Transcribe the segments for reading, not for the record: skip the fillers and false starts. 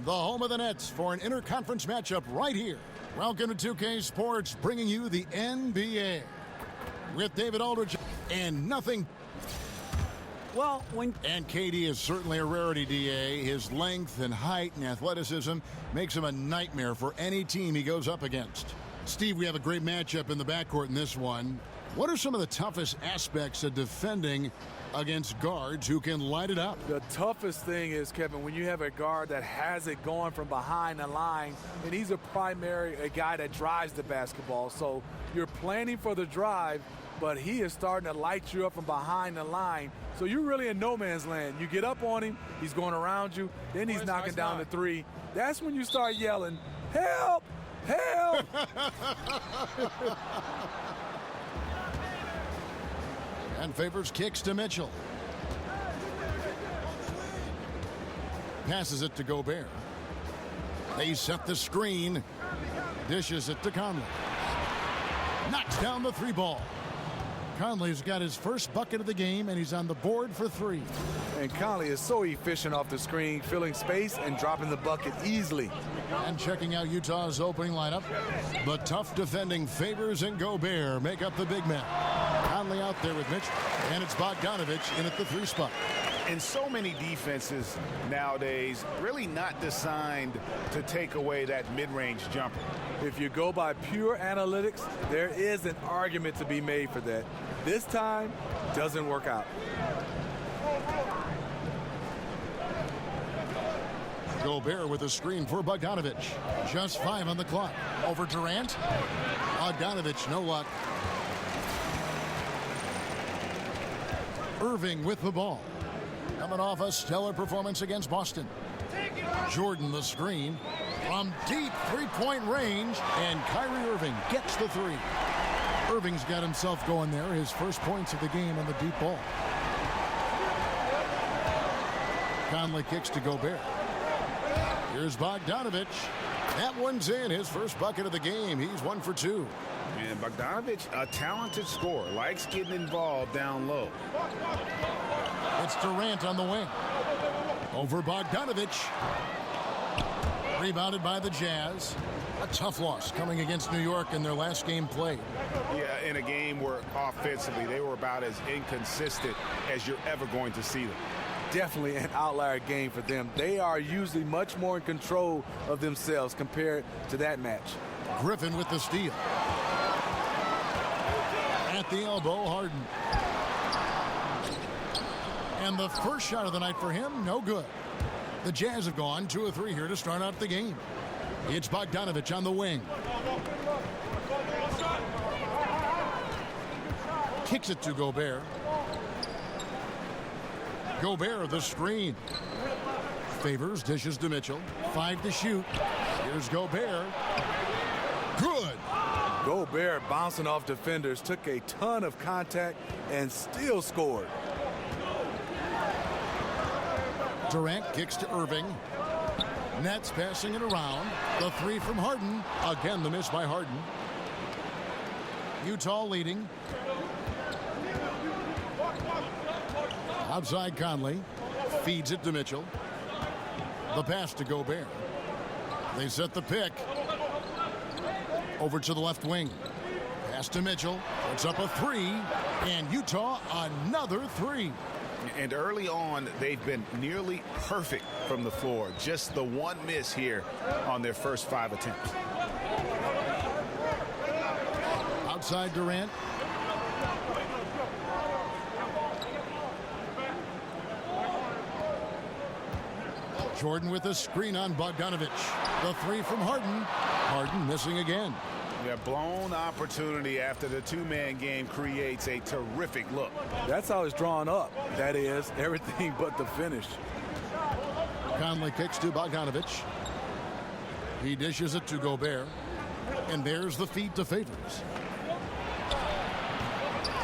The home of the Nets for an interconference matchup right here. Welcome to 2K Sports, bringing you the NBA with David Aldridge and nothing. And KD is certainly a rarity, DA. His length and height and athleticism makes him a nightmare for any team he goes up against. Steve, we have a great matchup in the backcourt in this one. What are some of the toughest aspects of defending against guards who can light it up? The toughest thing is, Kevin, when you have a guard that has it going from behind the line, and he's a guy that drives the basketball. So you're planning for the drive, but he is starting to light you up from behind the line. So you're really in no man's land. You get up on him, he's going around you, then he's knocking down the three. That's when you start yelling, "Help! Help!" And Favors kicks to Mitchell. Passes it to Gobert. They set the screen. Dishes it to Conley. Knocks down the three ball. Conley's got his first bucket of the game, and he's on the board for three. And Conley is so efficient off the screen, filling space and dropping the bucket easily. And checking out Utah's opening lineup, the tough defending Favors and Gobert make up the big men. Conley out there with Mitch, and it's Bogdanović in at the three spot. And so many defenses nowadays really not designed to take away that mid-range jumper. If you go by pure analytics, there is an argument to be made for that. This time, doesn't work out. Gobert with a screen for Bogdanović. Just 5 on the clock. Over Durant. Bogdanović, no luck. Irving with the ball. Coming off a stellar performance against Boston. Jordan the screen. From deep three-point range, and Kyrie Irving gets the three. Irving's got himself going there, his first points of the game on the deep ball. Conley kicks to Gobert. Here's Bogdanović. That one's in, his first bucket of the game. He's 1 for 2. And Bogdanović, a talented scorer, likes getting involved down low. It's Durant on the wing. Over Bogdanović. Rebounded by the Jazz. A tough loss coming against New York in their last game played. Yeah, in a game where offensively they were about as inconsistent as you're ever going to see them. Definitely an outlier game for them. They are usually much more in control of themselves compared to that match. Griffin with the steal. At the elbow, Harden. And the first shot of the night for him, no good. The Jazz have gone 2 of 3 here to start out the game. It's Bogdanović on the wing. Kicks it to Gobert. Gobert the screen. Favors, dishes to Mitchell. 5 to shoot. Here's Gobert. Good. Gobert bouncing off defenders, took a ton of contact and still scored. Durant kicks to Irving. Nets passing it around. The three from Harden. Again, the miss by Harden. Utah leading. Outside Conley. Feeds it to Mitchell. The pass to Gobert. They set the pick. Over to the left wing. Pass to Mitchell. Puts up a three. And Utah another three. And early on, they've been nearly perfect from the floor. Just the one miss here on their first 5 attempts. Outside Durant. Jordan with a screen on Bogdanović. The three from Harden. Harden missing again. Yeah, blown opportunity after the two-man game creates a terrific look. That's how it's drawn up. That is, everything but the finish. Conley kicks to Bogdanović. He dishes it to Gobert. And there's the feed to Favors.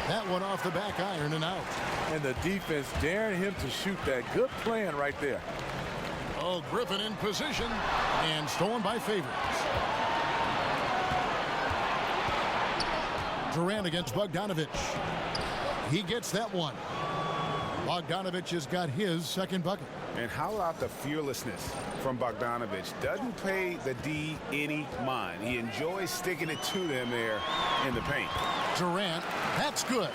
That one off the back iron and out. And the defense daring him to shoot that. Good plan right there. Oh, Griffin in position. And stolen by Favors. Durant against Bogdanović. He gets that one. Bogdanovich has got his second bucket. And how about the fearlessness from Bogdanovich? Doesn't pay the D any mind. He enjoys sticking it to them there in the paint. Durant, that's good.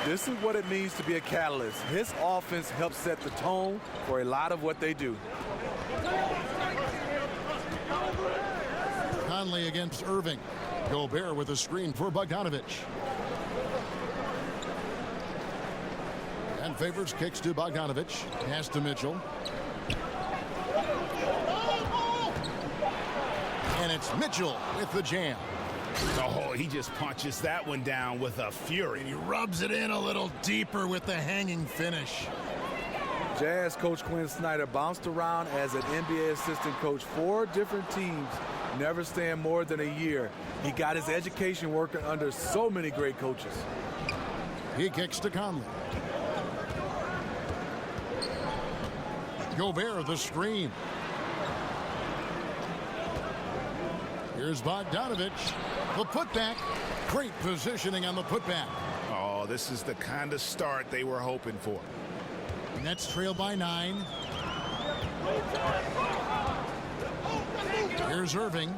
This is what it means to be a catalyst. His offense helps set the tone for a lot of what they do. Conley against Irving. Gobert with a screen for Bogdanovich. And Favors kicks to Bogdanovich. Pass to Mitchell. And it's Mitchell with the jam. Oh, he just punches that one down with a fury. And he rubs it in a little deeper with the hanging finish. Jazz coach Quinn Snyder bounced around as an NBA assistant coach 4 different teams, never staying more than a year. He got his education working under so many great coaches. He kicks to Conley. Gobert the screen. Here's Bogdanovich. The putback. Great positioning on the putback. Oh, this is the kind of start they were hoping for. Nets trail by 9. Here's Irving.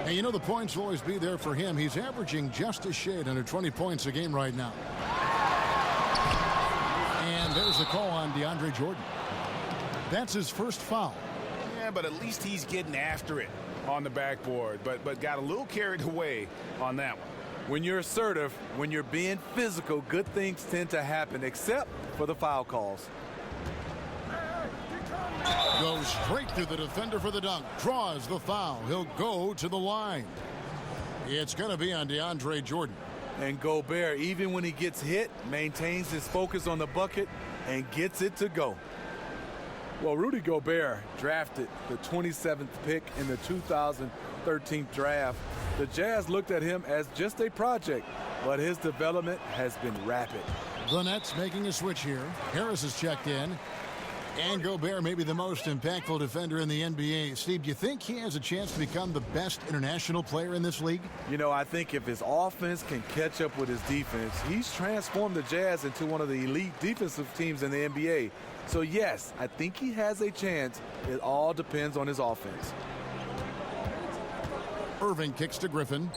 Hey, you know the points will always be there for him. He's averaging just a shade under 20 points a game right now. And there's the call on DeAndre Jordan. That's his first foul. Yeah, but at least he's getting after it on the backboard, but got a little carried away on that one. When you're assertive, when you're being physical, good things tend to happen, except for the foul calls. Goes straight through the defender for the dunk. Draws the foul. He'll go to the line. It's going to be on DeAndre Jordan. And Gobert, even when he gets hit, maintains his focus on the bucket and gets it to go. Well, Rudy Gobert, drafted the 27th pick in the 2013 draft. The Jazz looked at him as just a project, but his development has been rapid. The Nets making a switch here. Harris has checked in. And Gobert may be the most impactful defender in the NBA. Steve, do you think he has a chance to become the best international player in this league? You know, I think if his offense can catch up with his defense, he's transformed the Jazz into one of the elite defensive teams in the NBA. So, yes, I think he has a chance. It all depends on his offense. Irving kicks to Griffin.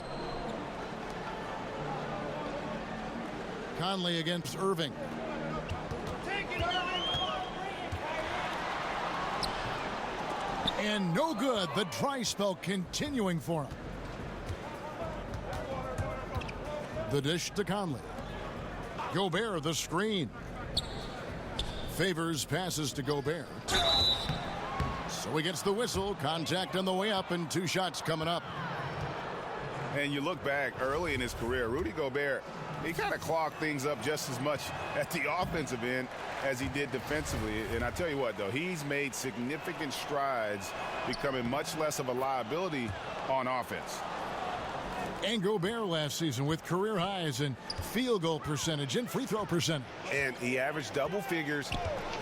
Conley against Irving. And no good. The dry spell continuing for him. The dish to Conley. Gobert the screen. Favors passes to Gobert. So he gets the whistle. Contact on the way up and 2 shots coming up. And you look back early in his career, Rudy Gobert, he kind of clogged things up just as much at the offensive end as he did defensively. And I tell you what, though, he's made significant strides, becoming much less of a liability on offense. And Gobert last season with career highs in field goal percentage and free throw percentage. And he averaged double figures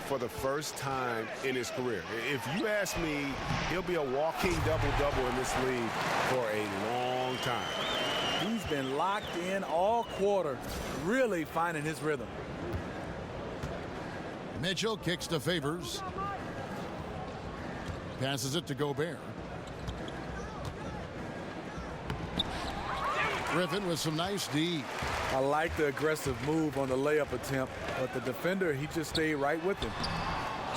for the first time in his career. If you ask me, he'll be a walking double-double in this league for a long time. He's been locked in all quarter, really finding his rhythm. Mitchell kicks to Favors. Passes it to Gobert. Griffin with some nice D. I like the aggressive move on the layup attempt, but the defender, he just stayed right with him.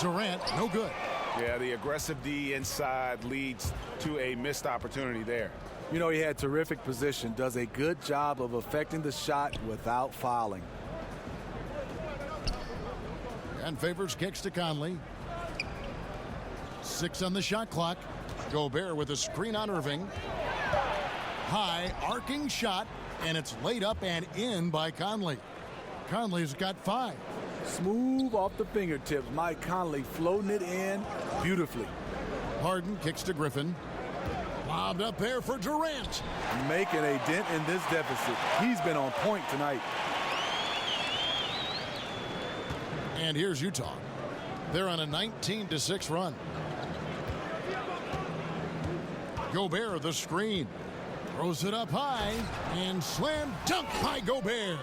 Durant, no good. Yeah, the aggressive D inside leads to a missed opportunity there. You know, he had terrific position, does a good job of affecting the shot without fouling. And Favors kicks to Conley. 6 on the shot clock. Gobert with a screen on Irving. High arcing shot, and it's laid up and in by Conley. Conley's got 5. Smooth off the fingertips. Mike Conley floating it in beautifully. Harden kicks to Griffin. Lobbed up there for Durant. Making a dent in this deficit. He's been on point tonight. And here's Utah. They're on a 19-6 run. Gobert the screen. Throws it up high and slam dunk by Gobert.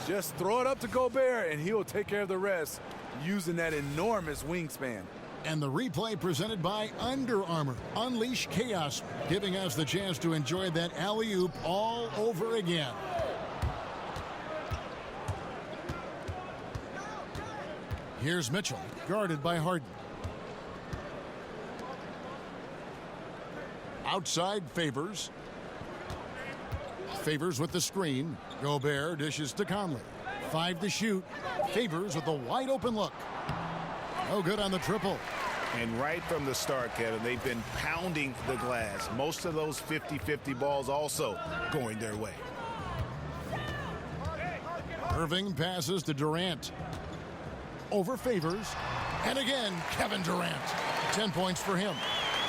Just throw it up to Gobert and he'll take care of the rest. using that enormous wingspan. And the replay presented by Under Armour. Unleash chaos, giving us the chance to enjoy that alley-oop all over again. Here's Mitchell, guarded by Harden. Outside, Favors. Favors with the screen. Gobert dishes to Conley. 5 to shoot. Favors with a wide open look. No good on the triple. And right from the start, Kevin, they've been pounding the glass. Most of those 50-50 balls also going their way. Irving passes to Durant. Over Favors. And again, Kevin Durant. 10 points for him.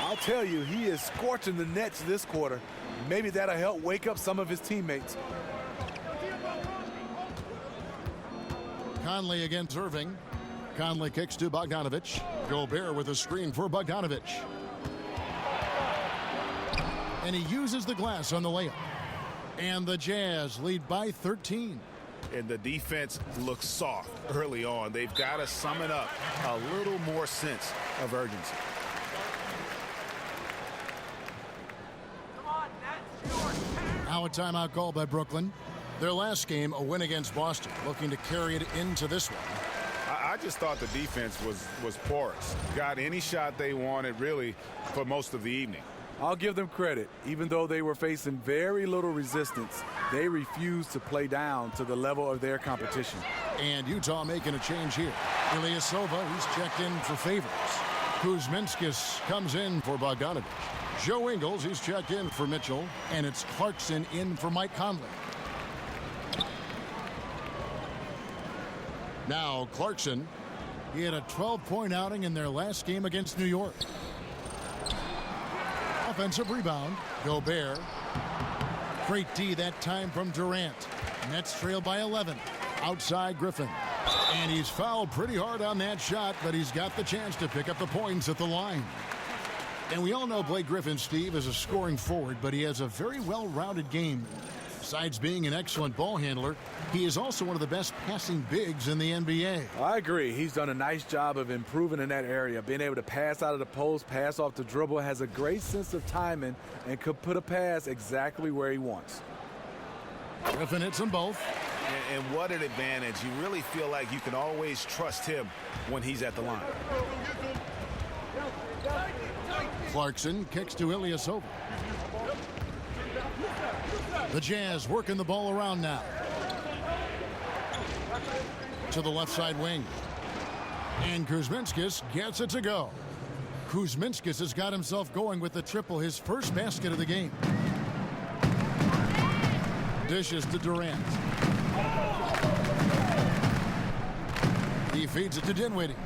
I'll tell you, he is scorching the Nets this quarter. Maybe that'll help wake up some of his teammates. Conley against Irving. Conley kicks to Bogdanovich. Gobert with a screen for Bogdanovich. And he uses the glass on the layup. And the Jazz lead by 13. And the defense looks soft early on. They've got to summon up a little more sense of urgency. Now a timeout called by Brooklyn. Their last game, a win against Boston, looking to carry it into this one. I just thought the defense was porous. Got any shot they wanted, really, for most of the evening. I'll give them credit. Even though they were facing very little resistance, they refused to play down to the level of their competition. And Utah making a change here. Ilyasova, he's checked in for Favors. Kuzminskis comes in for Bogdanovich. Joe Ingles, he's checked in for Mitchell. And it's Clarkson in for Mike Conley. Now Clarkson, he had a 12-point outing in their last game against New York. Offensive rebound, Gobert. Great D that time from Durant. Nets trail by 11. Outside Griffin. And he's fouled pretty hard on that shot, but he's got the chance to pick up the points at the line. And we all know Blake Griffin, Steve, is a scoring forward, but he has a very well-rounded game. Besides being an excellent ball handler, he is also one of the best passing bigs in the NBA. I agree. He's done a nice job of improving in that area. Being able to pass out of the post, pass off the dribble, has a great sense of timing, and could put a pass exactly where he wants. Griffin hits them both. And what an advantage. You really feel like you can always trust him when he's at the line. Clarkson kicks to Ilyasova. The Jazz working the ball around now. To the left side wing. And Kuzminskis gets it to go. Kuzminskis has got himself going with the triple, his first basket of the game. Dishes to Durant. He feeds it to Dinwiddie.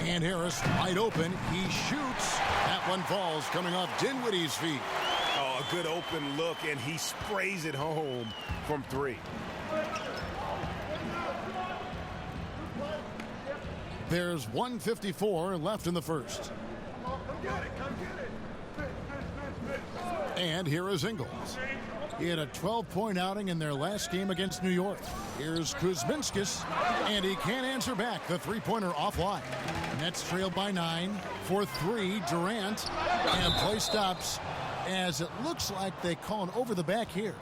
And Harris wide open. He shoots. That one falls coming off Dinwiddie's feet. Oh, a good open look, and he sprays it home from 3. There's 1:54 left in the first. And here is Ingles. He had a 12-point outing in their last game against New York. Here's Kuzminskis, and he can't answer back. The three-pointer offline. Nets trail by 9 for 3. Durant, and play stops as it looks like they call an over the back here.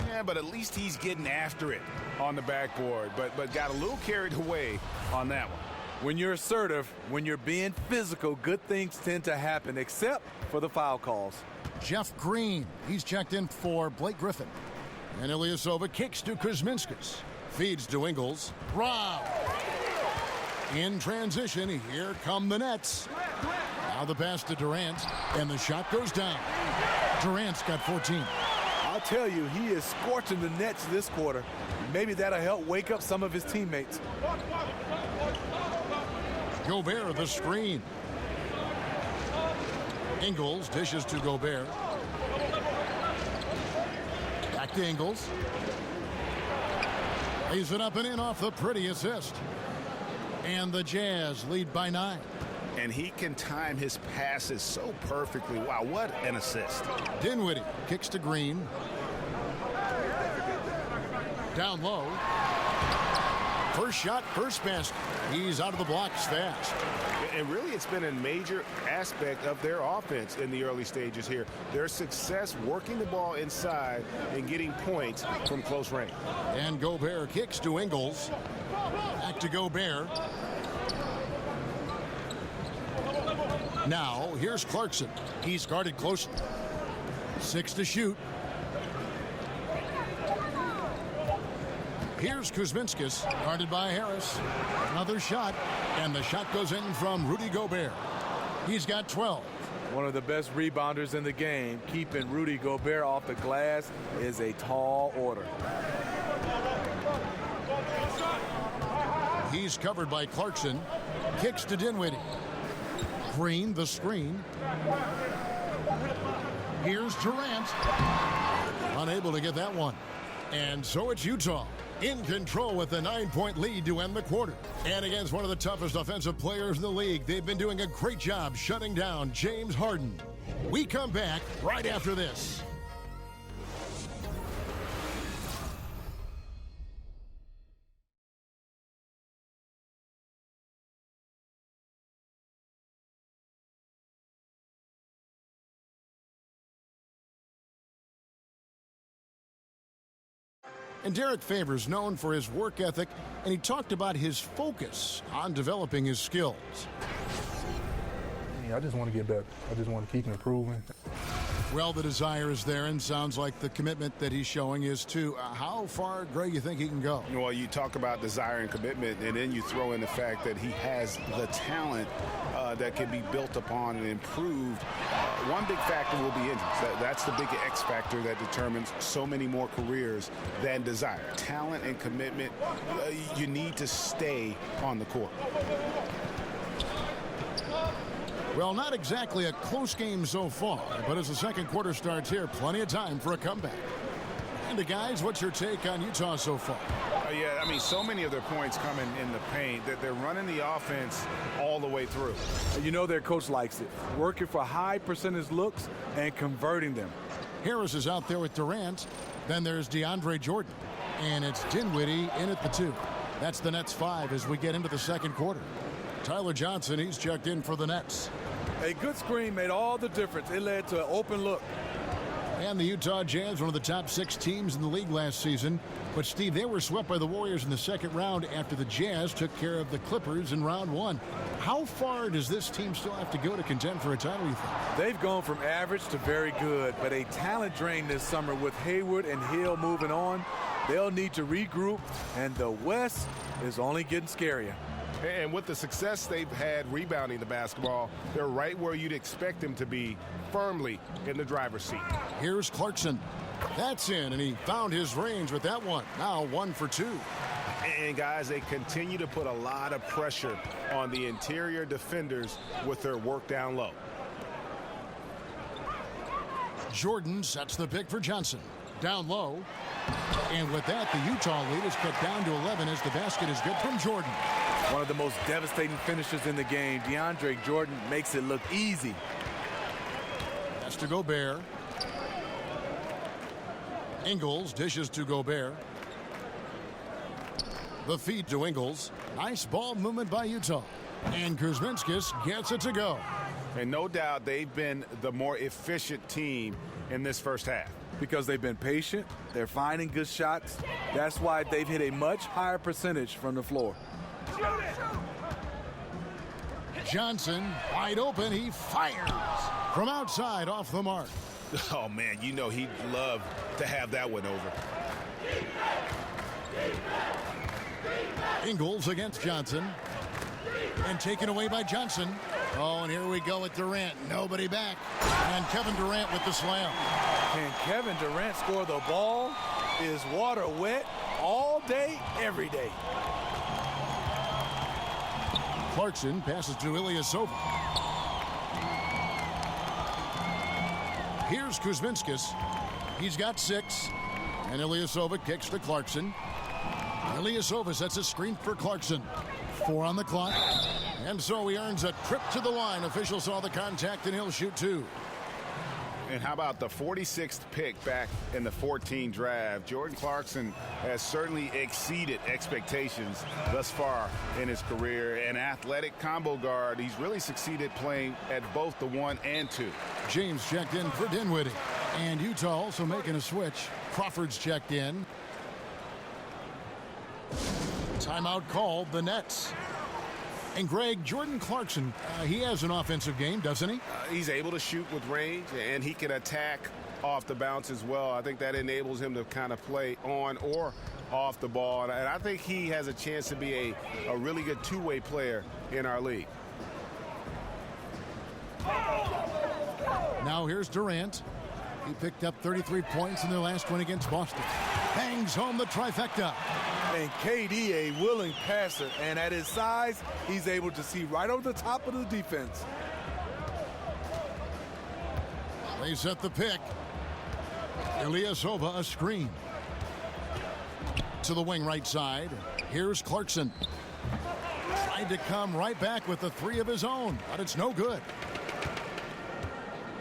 Yeah, but at least he's getting after it on the backboard, but got a little carried away on that one. When you're assertive, when you're being physical, good things tend to happen, except for the foul calls. Jeff Green, he's checked in for Blake Griffin. And Ilyasova kicks to Kuzminskis. Feeds to Ingles. Rob. In transition, here come the Nets. Now the pass to Durant, and the shot goes down. Durant's got 14. I'll tell you, he is scorching the Nets this quarter. Maybe that'll help wake up some of his teammates. Gobert, the screen. Ingles dishes to Gobert. Back to Ingles. Lays it up and in off the pretty assist. And the Jazz lead by 9. And he can time his passes so perfectly. Wow, what an assist. Dinwiddie kicks to Green. Down low. First shot, first basket. He's out of the blocks fast. And really, it's been a major aspect of their offense in the early stages here. Their success working the ball inside and getting points from close range. And Gobert kicks to Ingles. Back to Gobert. Now, here's Clarkson. He's guarded closely. 6 to shoot. Here's Kuzminskis, guarded by Harris. Another shot, and the shot goes in from Rudy Gobert. He's got 12. One of the best rebounders in the game. Keeping Rudy Gobert off the glass is a tall order. He's covered by Clarkson. Kicks to Dinwiddie. Green, the screen. Here's Durant. Unable to get that one. And so it's Utah in control with a 9-point lead to end the quarter. And against one of the toughest offensive players in the league, they've been doing a great job shutting down James Harden. We come back right after this. And Derek Favors known for his work ethic, and he talked about his focus on developing his skills. I just want to get better. I just want to keep improving. Well, the desire is there, and sounds like the commitment that he's showing is too. How far, Greg, you think he can go? Well, you talk about desire and commitment, and then you throw in the fact that he has the talent that can be built upon and improved. One big factor will be injuries. That's the big X factor that determines so many more careers than desire. Talent and commitment, you need to stay on the court. Well, not exactly a close game so far, but as the second quarter starts here, plenty of time for a comeback. And guys, what's your take on Utah so far? Yeah, I mean, so many of their points coming in the paint that they're running the offense all the way through. You know their coach likes it. Working for high percentage looks and converting them. Harris is out there with Durant. Then there's DeAndre Jordan. And it's Dinwiddie in at the 2. That's the Nets 5 as we get into the second quarter. Tyler Johnson, he's checked in for the Nets. A good screen made all the difference. It led to an open look. And the Utah Jazz, one of the top 6 teams in the league last season. But, Steve, they were swept by the Warriors in the second round after the Jazz took care of the Clippers in round 1. How far does this team still have to go to contend for a title, you think? They've gone from average to very good, but a talent drain this summer with Hayward and Hill moving on. They'll need to regroup, and the West is only getting scarier. And with the success they've had rebounding the basketball, they're right where you'd expect them to be, firmly in the driver's seat. Here's Clarkson. That's in, and he found his range with that one. Now 1 for 2. And, guys, they continue to put a lot of pressure on the interior defenders with their work down low. Jordan sets the pick for Johnson. Down low. And with that, the Utah lead is cut down to 11 as the basket is good from Jordan. One of the most devastating finishers in the game. DeAndre Jordan makes it look easy. That's to Gobert. Ingles dishes to Gobert. The feed to Ingles. Nice ball movement by Utah. And Kuzminskis gets it to go. And no doubt they've been the more efficient team in this first half. Because they've been patient. They're finding good shots. That's why they've hit a much higher percentage from the floor. Johnson, wide open, he fires from outside off the mark. Oh, man, you know he'd love to have that one over. Ingles against Johnson. And taken away by Johnson. Oh, and here we go with Durant. Nobody back. And Kevin Durant with the slam. Can Kevin Durant score the ball? Is water wet all day, every day? Clarkson passes to Ilyasova. Here's Kuzminskis. He's got 6. And Ilyasova kicks to Clarkson. Ilyasova sets a screen for Clarkson. 4 on the clock. And so he earns a trip to the line. Officials saw the contact, and he'll shoot 2. And how about the 46th pick back in the 14 draft? Jordan Clarkson has certainly exceeded expectations thus far in his career. An athletic combo guard. He's really succeeded playing at both the 1 and 2. James checked in for Dinwiddie. And Utah also making a switch. Crawford's checked in. Timeout called, the Nets. And Greg, Jordan Clarkson, he has an offensive game, doesn't he? He's able to shoot with range, and he can attack off the bounce as well. I think that enables him to kind of play on or off the ball. And I think he has a chance to be a really good two-way player in our league. Now here's Durant. He picked up 33 points in their last win against Boston. Bangs home the trifecta. And KD, a willing passer, and at his size, he's able to see right over the top of the defense. They set the pick. Ilyasova a screen. To the wing right side. Here's Clarkson. Tried to come right back with the 3 of his own, but it's no good.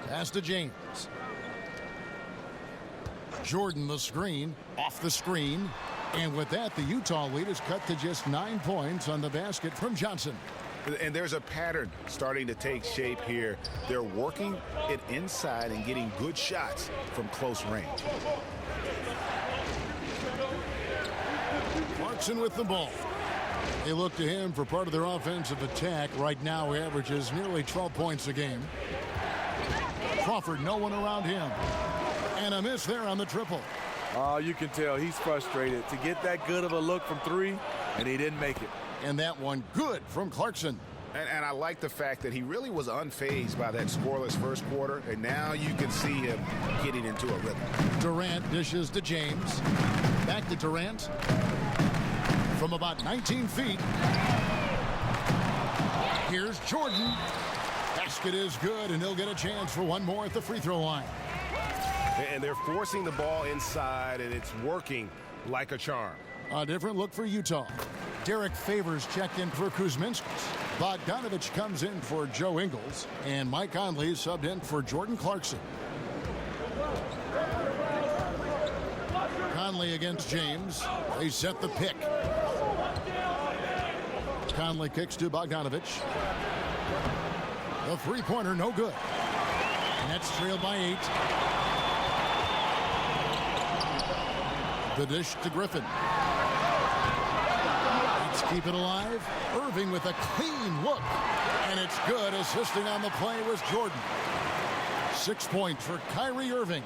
Pass to James. Jordan the screen, off the screen. And with that, the Utah lead is cut to just 9 points on the basket from Johnson. And there's a pattern starting to take shape here. They're working it inside and getting good shots from close range. Clarkson with the ball. They look to him for part of their offensive attack. Right now, he averages nearly 12 points a game. Crawford, no one around him. And a miss there on the triple. You can tell he's frustrated to get that good of a look from 3, and he didn't make it. And that one good from Clarkson. And I like the fact that he really was unfazed by that scoreless first quarter, and now you can see him getting into a rhythm. Durant dishes to James. Back to Durant. From about 19 feet. Here's Jordan. Basket is good, and he'll get a chance for one more at the free throw line. And they're forcing the ball inside, and it's working like a charm. A different look for Utah. Derek Favors checked in for Kuzminskis. Bogdanovich comes in for Joe Ingles. And Mike Conley subbed in for Jordan Clarkson. Conley against James. They set the pick. Conley kicks to Bogdanovich. The three-pointer, no good. Nets trailed by 8. The dish to Griffin. Let's keep it alive. Irving with a clean look. And it's good. Assisting on the play was Jordan. 6 points for Kyrie Irving.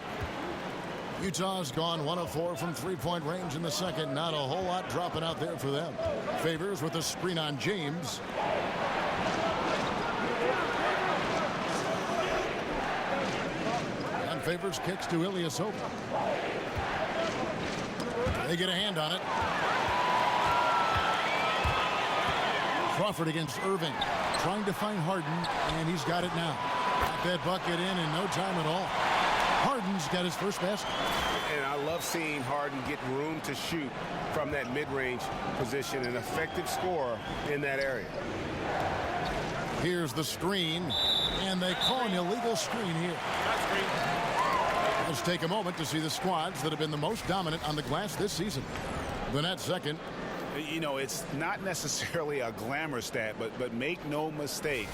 Utah's gone 1 of 4 from three-point range in the second. Not a whole lot dropping out there for them. Favors with a screen on James. And Favors kicks to Ilyasova. They get a hand on it. Crawford against Irving. Trying to find Harden, and he's got it now. Got that bucket in no time at all. Harden's got his first basket. And I love seeing Harden get room to shoot from that mid-range position, an effective scorer in that area. Here's the screen, and they call an illegal screen here. Let's take a moment to see the squads that have been the most dominant on the glass this season. The Nets second. You know, it's not necessarily a glamour stat, but make no mistake,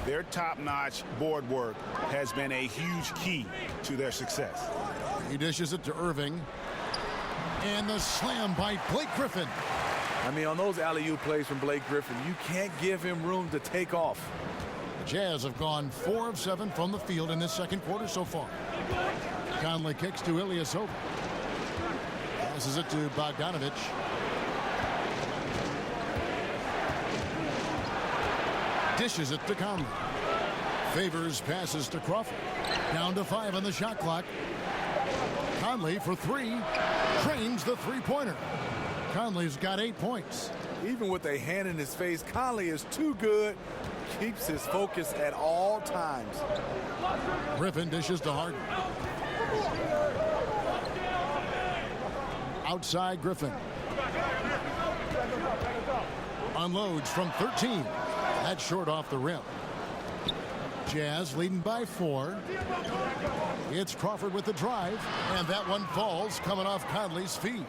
their top-notch board work has been a huge key to their success. He dishes it to Irving. And the slam by Blake Griffin. I mean, on those alley-oop plays from Blake Griffin, you can't give him room to take off. The Jazz have gone 4 of 7 from the field in this second quarter so far. Conley kicks to Ilyasova. Passes it to Bogdanovich. Dishes it to Conley. Favors passes to Crawford. Down to 5 on the shot clock. Conley for 3. Trains the three-pointer. Conley's got 8 points. Even with a hand in his face, Conley is too good. Keeps his focus at all times. Griffin dishes to Harden. Outside Griffin. Unloads from 13. That's short off the rim. Jazz leading by 4. It's Crawford with the drive, and that one falls coming off Conley's feet.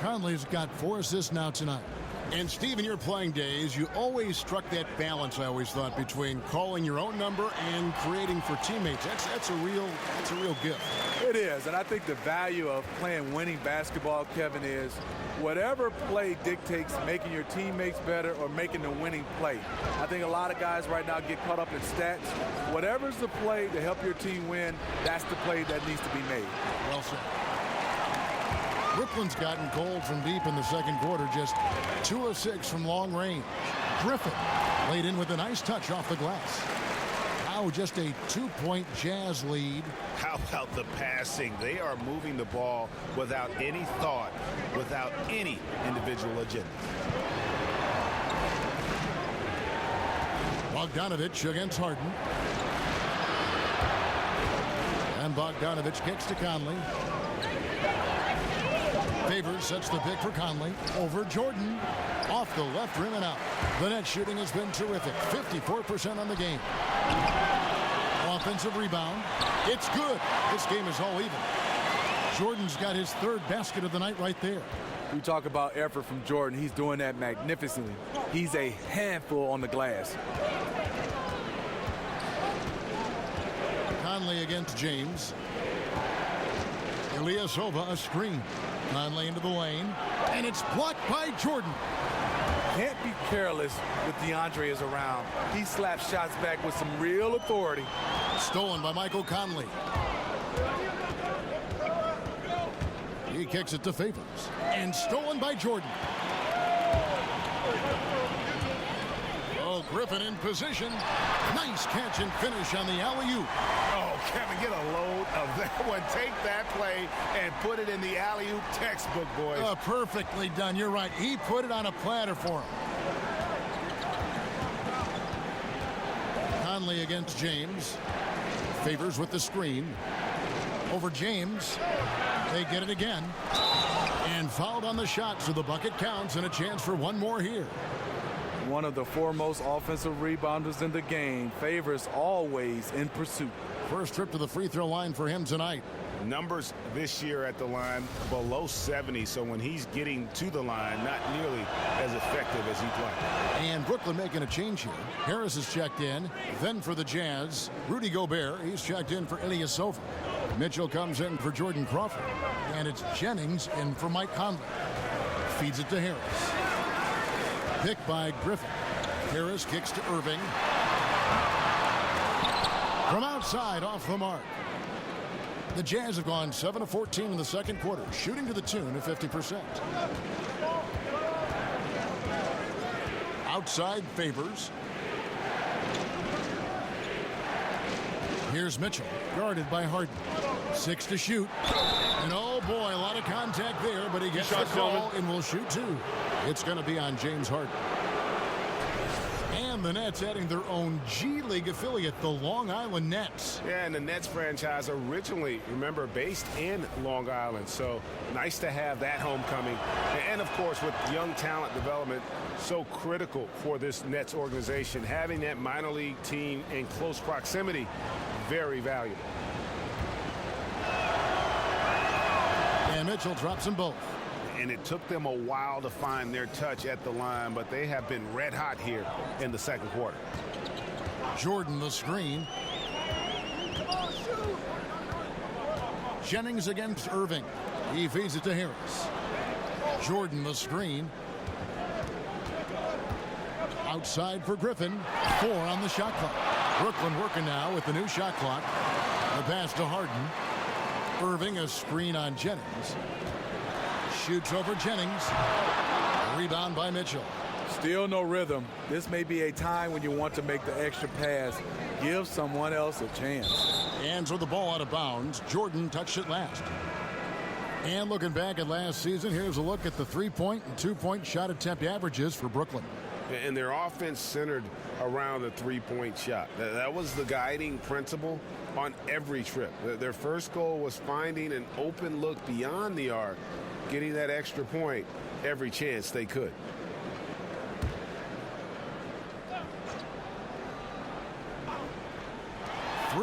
Conley's got 4 assists now tonight. And Steve, in your playing days, you always struck that balance, I always thought, between calling your own number and creating for teammates. That's a real gift. It is, and I think the value of playing winning basketball, Kevin, is whatever play dictates making your teammates better or making the winning play. I think a lot of guys right now get caught up in stats. Whatever's the play to help your team win, that's the play that needs to be made. Well said. Brooklyn's gotten cold from deep in the second quarter, just 2 of 6 from long range. Griffin laid in with a nice touch off the glass. Now just a 2-point Jazz lead. How about the passing? They are moving the ball without any thought, without any individual agenda. Bogdanovich against Harden. And Bogdanovich kicks to Conley. Favors sets the pick for Conley. Over Jordan. Off the left rim and out. The net shooting has been terrific. 54% on the game. Offensive rebound. It's good. This game is all even. Jordan's got his 3rd basket of the night right there. We talk about effort from Jordan. He's doing that magnificently. He's a handful on the glass. Conley against James. Ilyasova a screen. Conley into the lane. And it's blocked by Jordan. Can't be careless with DeAndre is around. He slaps shots back with some real authority. Stolen by Michael Conley. He kicks it to Favors. And stolen by Jordan. Oh, Griffin in position. Nice catch and finish on the alley-oop. Oh, Kevin, get a load of that one. Take that play and put it in the alley-oop textbook, boys. Perfectly done. You're right. He put it on a platter for him. Conley against James. Favors with the screen. Over James. They get it again. And fouled on the shot, so the bucket counts and a chance for one more here. One of the foremost offensive rebounders in the game. Favors always in pursuit. First trip to the free throw line for him tonight. Numbers this year at the line below 70, so when he's getting to the line, not nearly as effective as he'd like. And Brooklyn making a change here. Harris is checked in. Then for the Jazz, Rudy Gobert. He's checked in for Ilyasova. Mitchell comes in for Jordan Crawford. And it's Jennings in for Mike Conley. Feeds it to Harris. Picked by Griffin. Harris kicks to Irving. From outside, off the mark. The Jazz have gone 7 of 14 in the second quarter, shooting to the tune of 50%. Outside Favors. Here's Mitchell, guarded by Harden. 6 to shoot. And oh boy, a lot of contact there, but he gets the call and will shoot 2. It's going to be on James Harden. And the Nets adding their own G League affiliate, the Long Island Nets. Yeah, and the Nets franchise originally, remember, based in Long Island. So nice to have that homecoming. And of course, with young talent development, so critical for this Nets organization. Having that minor league team in close proximity, very valuable. And Mitchell drops them both. And it took them a while to find their touch at the line, but they have been red hot here in the second quarter. Jordan the screen. Jennings against Irving. He feeds it to Harris. Jordan the screen. Outside for Griffin. 4 on the shot clock. Brooklyn working now with the new shot clock. The pass to Harden. Irving a screen on Jennings. Shoots over Jennings. Rebound by Mitchell. Still no rhythm. This may be a time when you want to make the extra pass. Give someone else a chance. Hands with the ball out of bounds. Jordan touched it last. And looking back at last season, here's a look at the 3-point and 2-point shot attempt averages for Brooklyn. And their offense centered around the three-point shot. That was the guiding principle on every trip. Their first goal was finding an open look beyond the arc, getting that extra point every chance they could.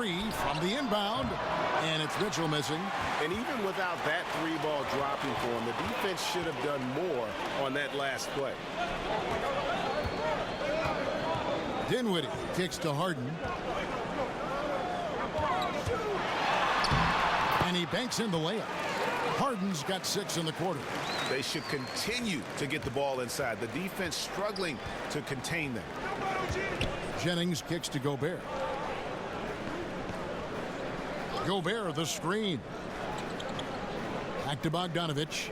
three from the inbound, and it's Mitchell missing. And even without that three ball dropping for him, the defense should have done more on that last play. Dinwiddie kicks to Harden. And he banks in the layup. Harden's got 6 in the quarter. They should continue to get the ball inside. The defense struggling to contain them. Jennings kicks to Gobert. Gobert the screen. Back to Bogdanovich.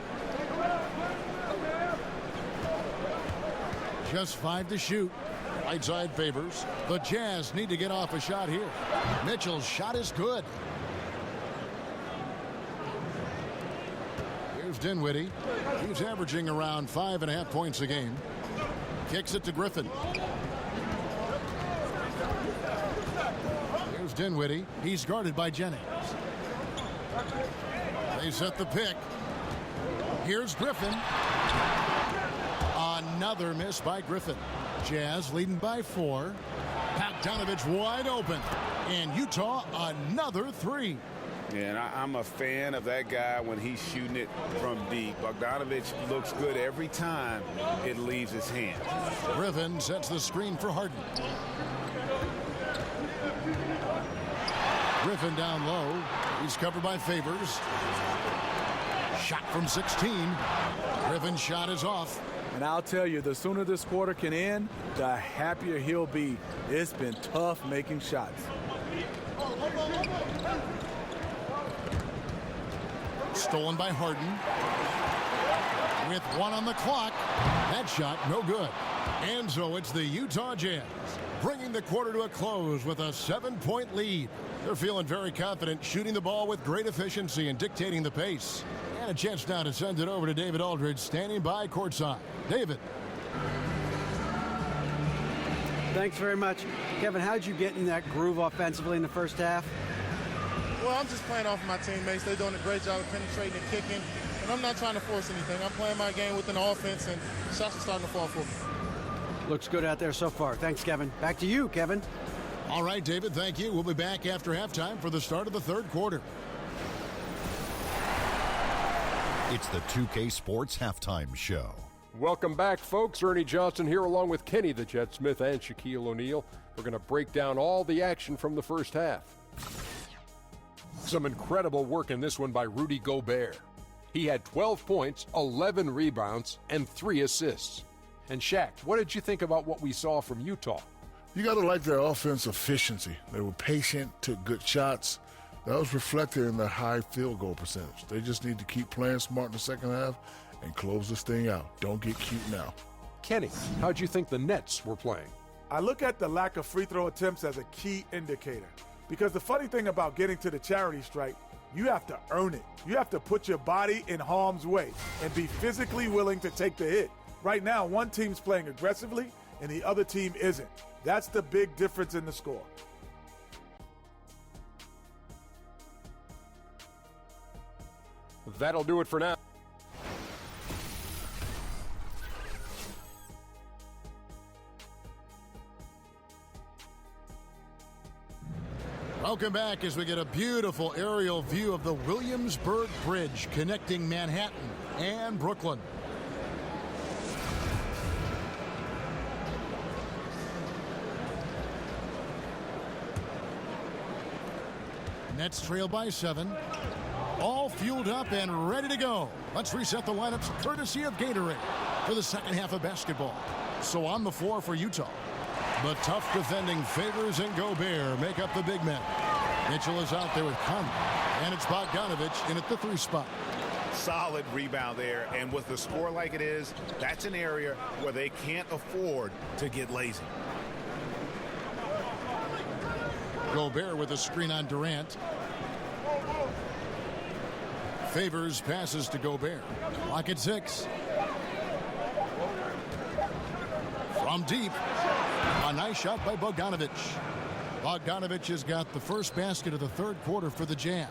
Just 5 to shoot. Right side Favors. The Jazz need to get off a shot here. Mitchell's shot is good. Here's Dinwiddie. He's averaging around 5.5 points a game. Kicks it to Griffin. Here's Dinwiddie. He's guarded by Jennings. They set the pick. Here's Griffin. Another miss by Griffin. Jazz leading by 4. Bogdanovich wide open. And Utah another 3. And I'm a fan of that guy when he's shooting it from deep. Bogdanovich looks good every time it leaves his hand. Griffin sets the screen for Harden. Griffin down low. He's covered by Favors. Shot from 16. Griffin's shot is off. And I'll tell you, the sooner this quarter can end, the happier he'll be. It's been tough making shots. Stolen by Harden. With 1 on the clock. That shot no good. And so it's the Utah Jazz bringing the quarter to a close with a 7-point lead. They're feeling very confident, shooting the ball with great efficiency and dictating the pace. And a chance now to send it over to David Aldridge, standing by courtside. David. Thanks very much. Kevin, how'd you get in that groove offensively in the first half? Well, I'm just playing off of my teammates. They're doing a great job of penetrating and kicking, and I'm not trying to force anything. I'm playing my game within the offense, and shots are starting to fall for me. Looks good out there so far. Thanks, Kevin. Back to you, Kevin. All right, David, thank you. We'll be back after halftime for the start of the third quarter. It's the 2K Sports Halftime Show. Welcome back, folks. Ernie Johnson here along with Kenny the Jet Smith and Shaquille O'Neal. We're going to break down all the action from the first half. Some incredible work in this one by Rudy Gobert. He had 12 points, 11 rebounds, and 3 assists. And Shaq, what did you think about what we saw from Utah? You got to like their offense efficiency. They were patient, took good shots. That was reflected in their high field goal percentage. They just need to keep playing smart in the second half and close this thing out. Don't get cute now. Kenny, how'd you think the Nets were playing? I look at the lack of free throw attempts as a key indicator. Because the funny thing about getting to the charity stripe, you have to earn it. You have to put your body in harm's way and be physically willing to take the hit. Right now, one team's playing aggressively and the other team isn't. That's the big difference in the score. That'll do it for now. Welcome back as we get a beautiful aerial view of the Williamsburg Bridge connecting Manhattan and Brooklyn. Nets trail by 7. All fueled up and ready to go. Let's reset the lineups courtesy of Gatorade for the second half of basketball. So on the floor for Utah, the tough defending Favors and Gobert make up the big men. Mitchell is out there with Conley, and it's Bogdanovich in at the 3 spot. Solid rebound there, and with the score like it is, that's an area where they can't afford to get lazy. Gobert with a screen on Durant. Favors passes to Gobert. Clock at 6. From deep, a nice shot by Bogdanovich. Bogdanovich has got the first basket of the third quarter for the Jazz.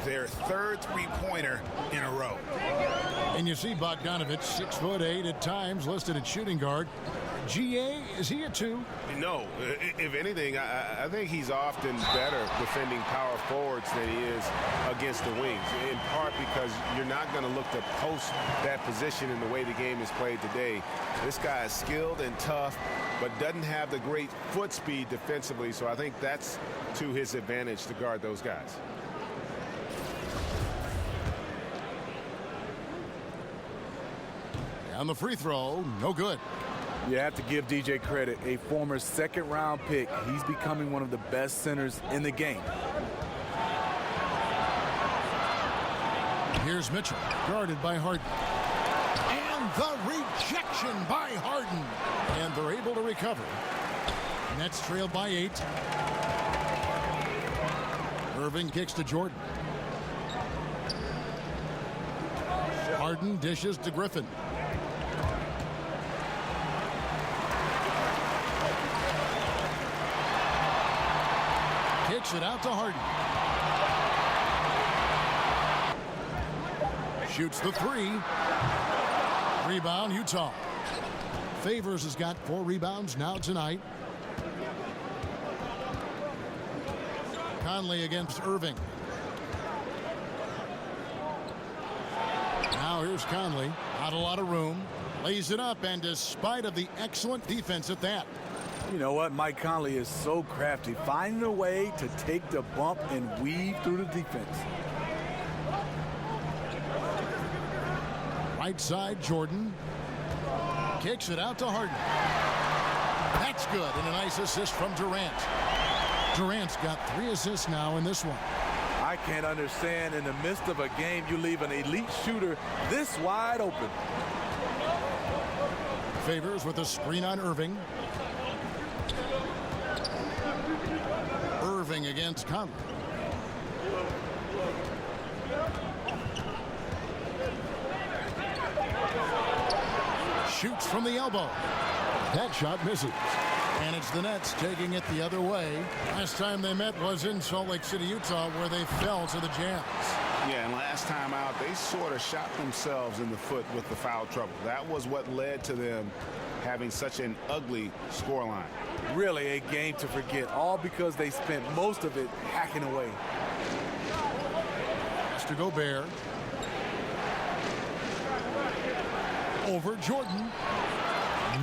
Their third three-pointer in a row. And you see Bogdanovich, 6'8" at times, listed at shooting guard. GA, is he a 2? No, if anything, I think he's often better defending power forwards than he is against the wings, in part because you're not going to look to post that position in the way the game is played today. This guy is skilled and tough, but doesn't have the great foot speed defensively, so I think that's to his advantage to guard those guys. On the free throw, no good. You have to give DJ credit. A former second-round pick. He's becoming one of the best centers in the game. Here's Mitchell, guarded by Harden. And the rejection by Harden. And they're able to recover. Nets trailed by 8. Irving kicks to Jordan. Harden dishes to Griffin. Kicks it out to Harden. Shoots the 3. Rebound, Utah. Favors has got 4 rebounds now tonight. Conley against Irving. Now here's Conley. Not a lot of room. Lays it up, and despite of the excellent defense at that. You know what? Mike Conley is so crafty, finding a way to take the bump and weave through the defense. Right side, Jordan. Kicks it out to Harden. That's good, and a nice assist from Durant. Durant's got 3 assists now in this one. I can't understand in the midst of a game you leave an elite shooter this wide open. Favors with a screen on Irving. Irving against Conley. Shoots from the elbow. That shot misses. And it's the Nets taking it the other way. Last time they met was in Salt Lake City, Utah, where they fell to the Jazz. Yeah, and last time out, they sort of shot themselves in the foot with the foul trouble. That was what led to them having such an ugly scoreline. Really a game to forget, all because they spent most of it hacking away. Mr. Gobert. Over Jordan.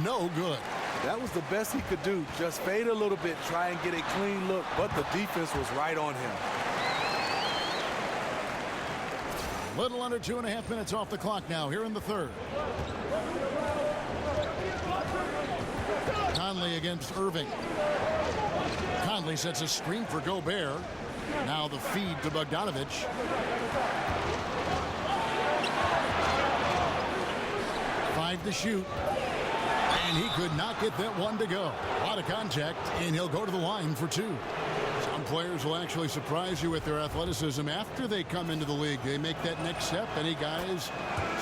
No good. That was the best he could do. Just fade a little bit, try and get a clean look, but the defense was right on him. Little under 2.5 minutes off the clock now here in the third. Conley against Irving. Conley sets a screen for Gobert. Now the feed to Bogdanovich. Five to shoot. And he could not get that one to go. A lot of contact, and he'll go to the line for 2. Some players will actually surprise you with their athleticism after they come into the league. They make that next step. Any guys,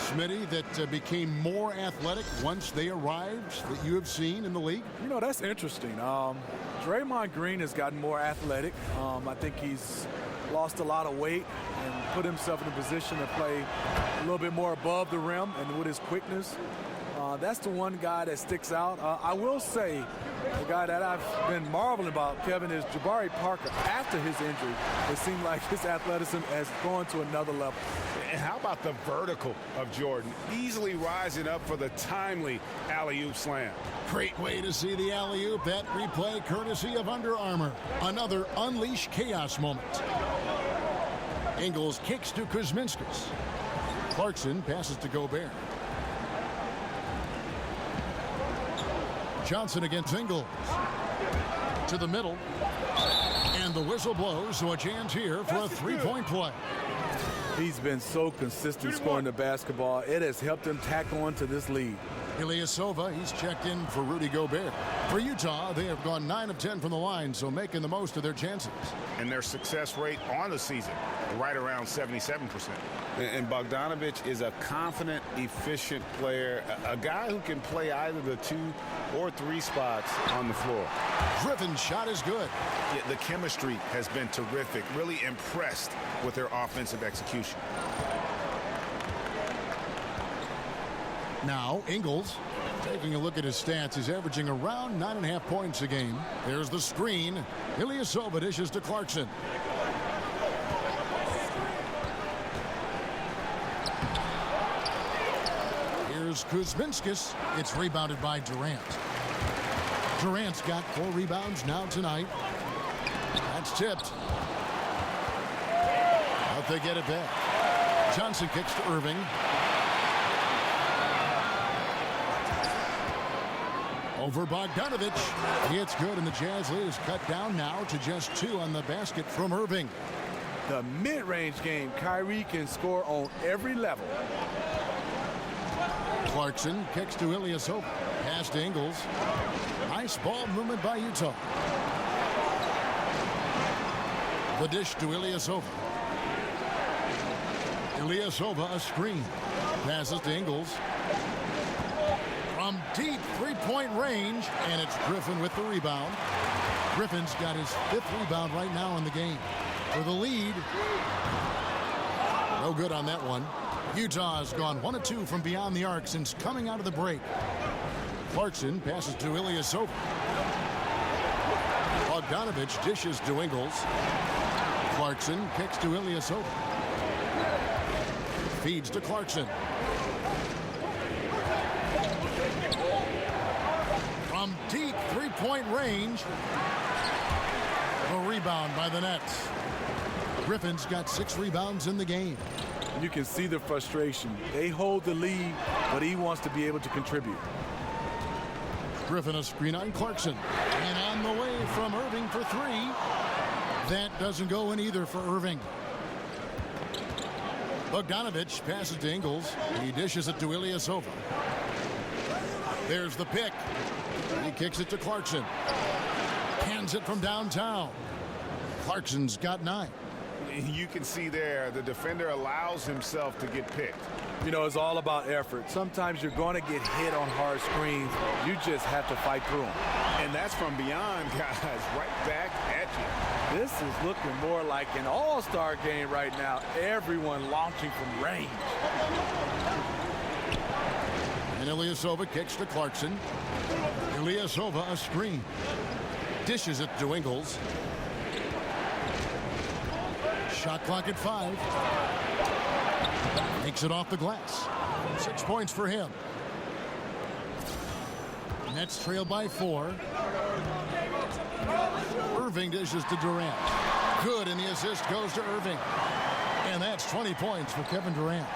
Smitty, that became more athletic once they arrived that you have seen in the league? You know, that's interesting. Draymond Green has gotten more athletic. I think he's lost a lot of weight and put himself in a position to play a little bit more above the rim and with his quickness. That's the one guy that sticks out. I will say the guy that I've been marveling about, Kevin, is Jabari Parker. After his injury, it seemed like his athleticism has gone to another level. And how about the vertical of Jordan? Easily rising up for the timely alley-oop slam. Great way to see the alley-oop. That replay courtesy of Under Armour. Another Unleash Chaos moment. Ingles kicks to Kuzminskas. Clarkson passes to Gobert. Johnson against Ingles. To the middle. And the whistle blows, so a chance here for a three-point play. He's been so consistent scoring the basketball. It has helped him tack on to this lead. Ilyasova, he's checked in for Rudy Gobert. For Utah, they have gone 9 of 10 from the line, so making the most of their chances. And their success rate on the season, right around 77%. And Bogdanovich is a confident, efficient player, a guy who can play either the 2 or 3 spots on the floor. Griffin's shot is good. Yeah, the chemistry has been terrific. Really impressed with their offensive execution. Now, Ingles Taking a look at his stats, he's averaging around 9.5 points a game. There's the screen. Ilyasova dishes to Clarkson. Here's Kuzminskis. It's rebounded by Durant. Durant's got 4 rebounds now tonight. That's tipped. But they get it back. Johnson kicks to Irving. Over Bogdanovich. It's good, and the Jazz lead is cut down now to just 2 on the basket from Irving. The mid-range game, Kyrie can score on every level. Clarkson kicks to Ilyasova. Pass to Ingles. Nice ball movement by Utah. The dish to Ilyasova. Ilyasova a screen. Passes to Ingles. From deep three-point range, and it's Griffin with the rebound. Griffin's got his 5th rebound right now in the game. For the lead. No good on that one. Utah has gone 1 of 2 from beyond the arc since coming out of the break. Clarkson passes to Ilyasova. Bogdanovich dishes to Ingles. Clarkson kicks to Ilyasova. Feeds to Clarkson. From deep three-point range. A rebound by the Nets. Griffin's got 6 rebounds in the game. You can see the frustration. They hold the lead, but he wants to be able to contribute. Griffin a screen on Clarkson. And on the way from Irving for 3. That doesn't go in either for Irving. Bogdanovich passes to Ingles. He dishes it to Ilyasova. There's the pick. He kicks it to Clarkson. Hands it from downtown. Clarkson's got 9. You can see there the defender allows himself to get picked. You know, it's all about effort. Sometimes you're going to get hit on hard screens. You just have to fight through them. And that's from beyond, guys, right back at you. This is looking more like an all-star game right now. Everyone launching from range. And Ilyasova kicks to Clarkson. Ilyasova a screen. Dishes it to Ingles. Shot clock at 5. Takes it off the glass. 6 points for him. Nets trail by 4. Irving dishes to Durant. Good, and the assist goes to Irving. And that's 20 points for Kevin Durant.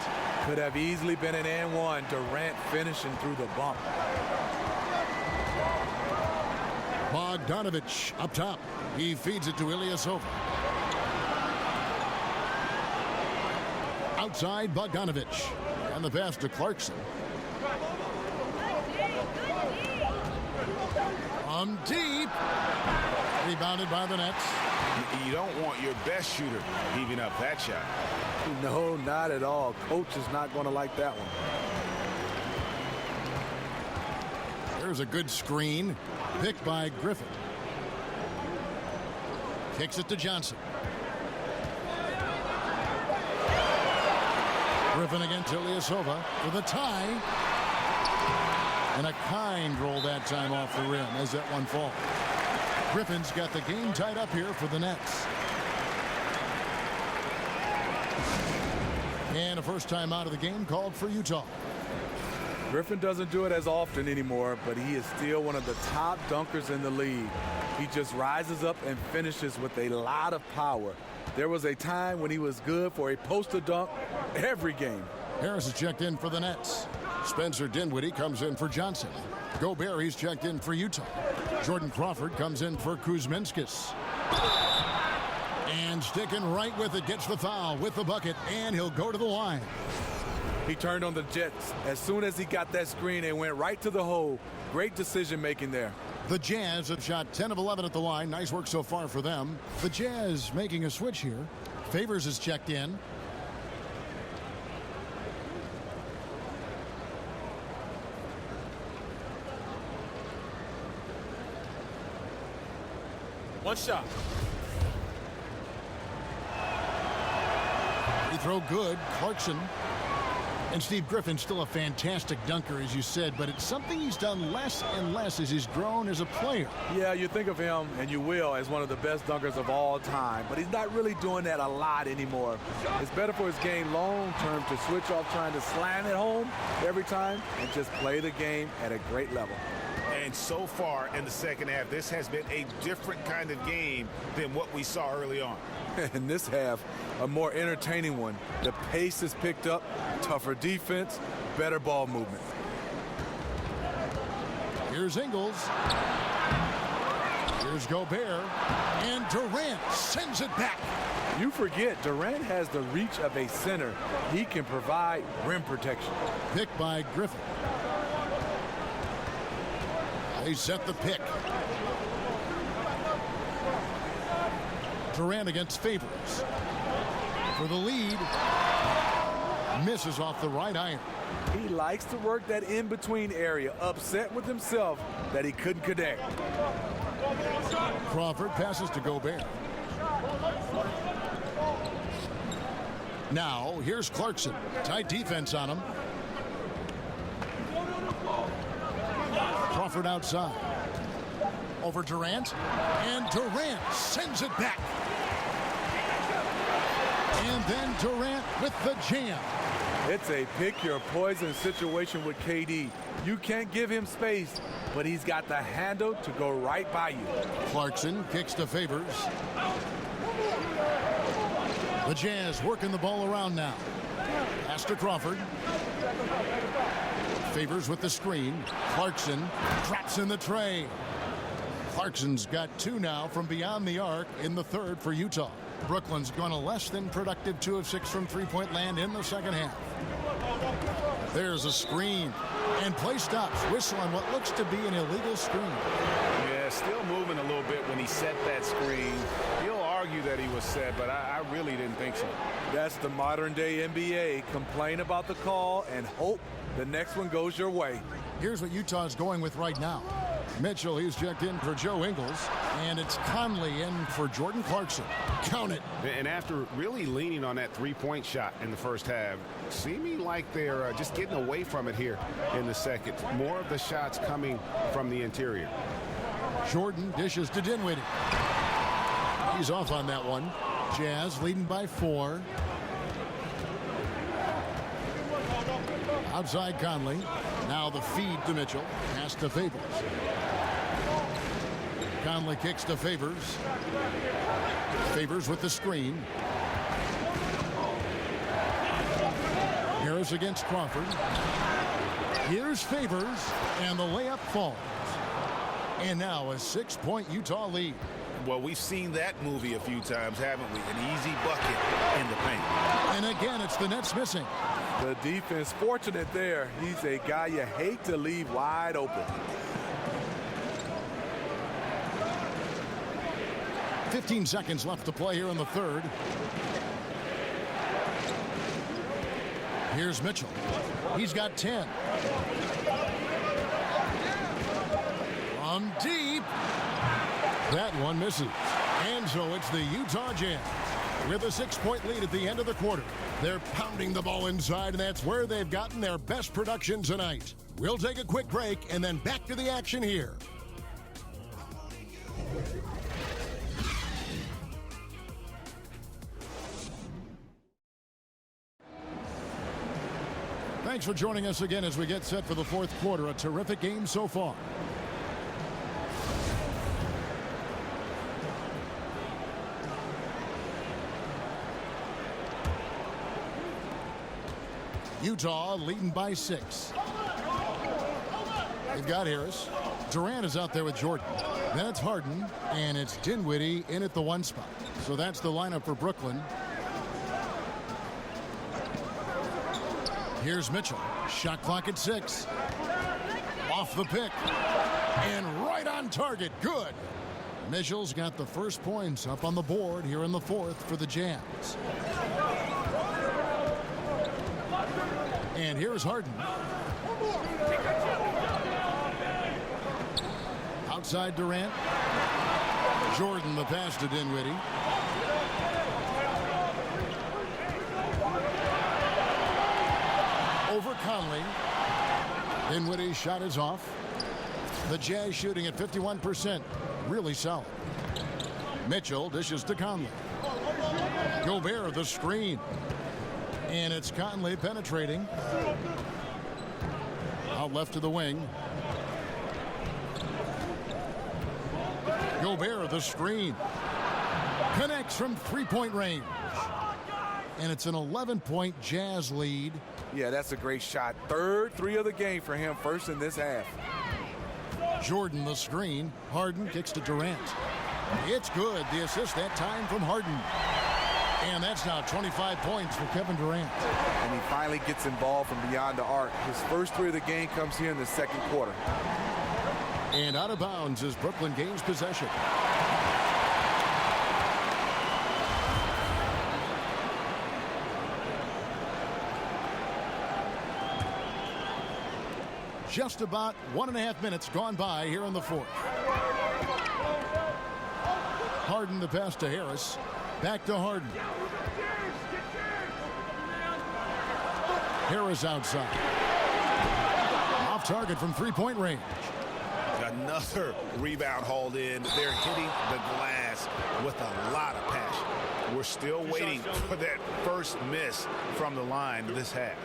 Could have easily been an and one. Durant finishing through the bump. Bogdanovich up top. He feeds it to Ilyasova. Outside Bogdanovich. And the pass to Clarkson. From deep. Rebounded by the Nets. You don't want your best shooter heaving up that shot. No, not at all. Coach is not going to like that one. There's a good screen. Picked by Griffin. Kicks it to Johnson. Griffin against Ilyasova for the tie. And a kind roll that time off the rim as that one falls. Griffin's got the game tied up here for the Nets. And a first time out of the game called for Utah. Griffin doesn't do it as often anymore, but he is still one of the top dunkers in the league. He just rises up and finishes with a lot of power. There was a time when he was good for a poster dunk every game. Harris is checked in for the Nets. Spencer Dinwiddie comes in for Johnson. Gobert, he's checked in for Utah. Jordan Crawford comes in for Kuzminskis. And sticking right with it, gets the foul with the bucket, and he'll go to the line. He turned on the Jets. As soon as he got that screen, they went right to the hole. Great decision making there. The Jazz have shot 10 of 11 at the line. Nice work so far for them. The Jazz making a switch here. Favors is checked in. One shot. Free throw good. Clarkson. And Steve, Griffin's still a fantastic dunker, as you said, but it's something he's done less and less as he's grown as a player. Yeah, you think of him, and you will, as one of the best dunkers of all time, but he's not really doing that a lot anymore. It's better for his game long-term to switch off trying to slam it home every time and just play the game at a great level. And so far in the second half, this has been a different kind of game than what we saw early on. In this half, a more entertaining one. The pace is picked up, tougher defense, better ball movement. Here's Ingles. Here's Gobert. And Durant sends it back. You forget, Durant has the reach of a center. He can provide rim protection. Picked by Griffin. They set the pick. Durant against Favors. For the lead. Misses off the right iron. He likes to work that in-between area, upset with himself that he couldn't connect. Crawford passes to Gobert. Now, here's Clarkson. Tight defense on him. Crawford outside. Over Durant. And Durant sends it back. And then Durant with the jam. It's a pick your poison situation with KD. You can't give him space, but he's got the handle to go right by you. Clarkson kicks to Favors. The Jazz working the ball around now. Pass to Crawford. Favors with the screen. Clarkson drops in the tray. Clarkson's got two now from beyond the arc in the third for Utah. Brooklyn's gone a less than productive 2 of 6 from three-point land in the second half. There's a screen. And play stops. Whistle on what looks to be an illegal screen. Yeah, still moving a little bit when he set that screen. He'll argue that he was set, but I really didn't think so. That's the modern-day NBA. Complain about the call and hope the next one goes your way. Here's what Utah's going with right now. Mitchell, he's checked in for Joe Ingles. And it's Conley in for Jordan Clarkson. Count it. And after really leaning on that three-point shot in the first half, seeming like they're just getting away from it here in the second. More of the shots coming from the interior. Jordan dishes to Dinwiddie. He's off on that one. Jazz leading by 4. Outside Conley. Now the feed to Mitchell. Pass to Favors. Conley kicks to Favors. Favors with the screen. Harris against Crawford. Here's Favors. And the layup falls. And now a 6-point Utah lead. Well, we've seen that movie a few times, haven't we? An easy bucket in the paint. And again, it's the Nets missing. The defense fortunate there. He's a guy you hate to leave wide open. 15 seconds left to play here in the third. Here's Mitchell. He's got 10. From deep. That one misses. And so it's the Utah Jazz with a 6-point lead at the end of the quarter. They're pounding the ball inside, and that's where they've gotten their best production tonight. We'll take a quick break and then back to the action here. Thanks for joining us again as we get set for the fourth quarter. A terrific game so far. Utah leading by 6. They've got Harris. Durant is out there with Jordan. Then it's Harden, and it's Dinwiddie in at the 1 spot. So that's the lineup for Brooklyn. Here's Mitchell. Shot clock at 6. Off the pick. And right on target. Good. Mitchell's got the first points up on the board here in the fourth for the Jazz. And here's Harden. Outside Durant. Jordan the pass to Dinwiddie. Dinwiddie's shot is off. The Jazz shooting at 51%. Really solid. Mitchell dishes to Conley. Gobert the screen. And it's Conley penetrating. Out left to the wing. Gobert the screen. Connects from three-point range. And it's an 11-point Jazz lead. Yeah, that's a great shot. Third three of the game for him, first in this half. Jordan the screen. Harden kicks to Durant. It's good. The assist that time from Harden. And that's now 25 points for Kevin Durant. And he finally gets involved from beyond the arc. His first three of the game comes here in the second quarter. And out of bounds is Brooklyn gains possession. Just about 1.5 minutes gone by here in the fourth. Harden the pass to Harris. Back to Harden. Harris outside. Off target from three-point range. Another rebound hauled in. They're hitting the glass with a lot of passion. We're still waiting for that first miss from the line this half.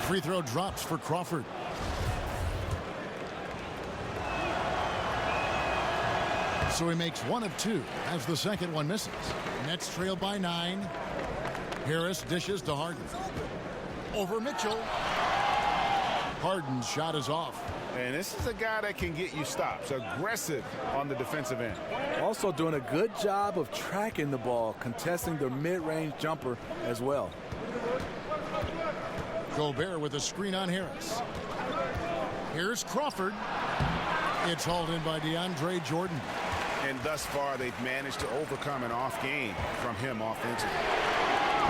Free throw drops for Crawford. So he makes one of two as the second one misses. Nets trail by 9. Harris dishes to Harden. Over Mitchell. Harden's shot is off. And this is a guy that can get you stops. Aggressive on the defensive end. Also doing a good job of tracking the ball, contesting the mid-range jumper as well. Gobert with a screen on Harris. Here's Crawford. It's hauled in by DeAndre Jordan. And thus far, they've managed to overcome an off game from him offensively.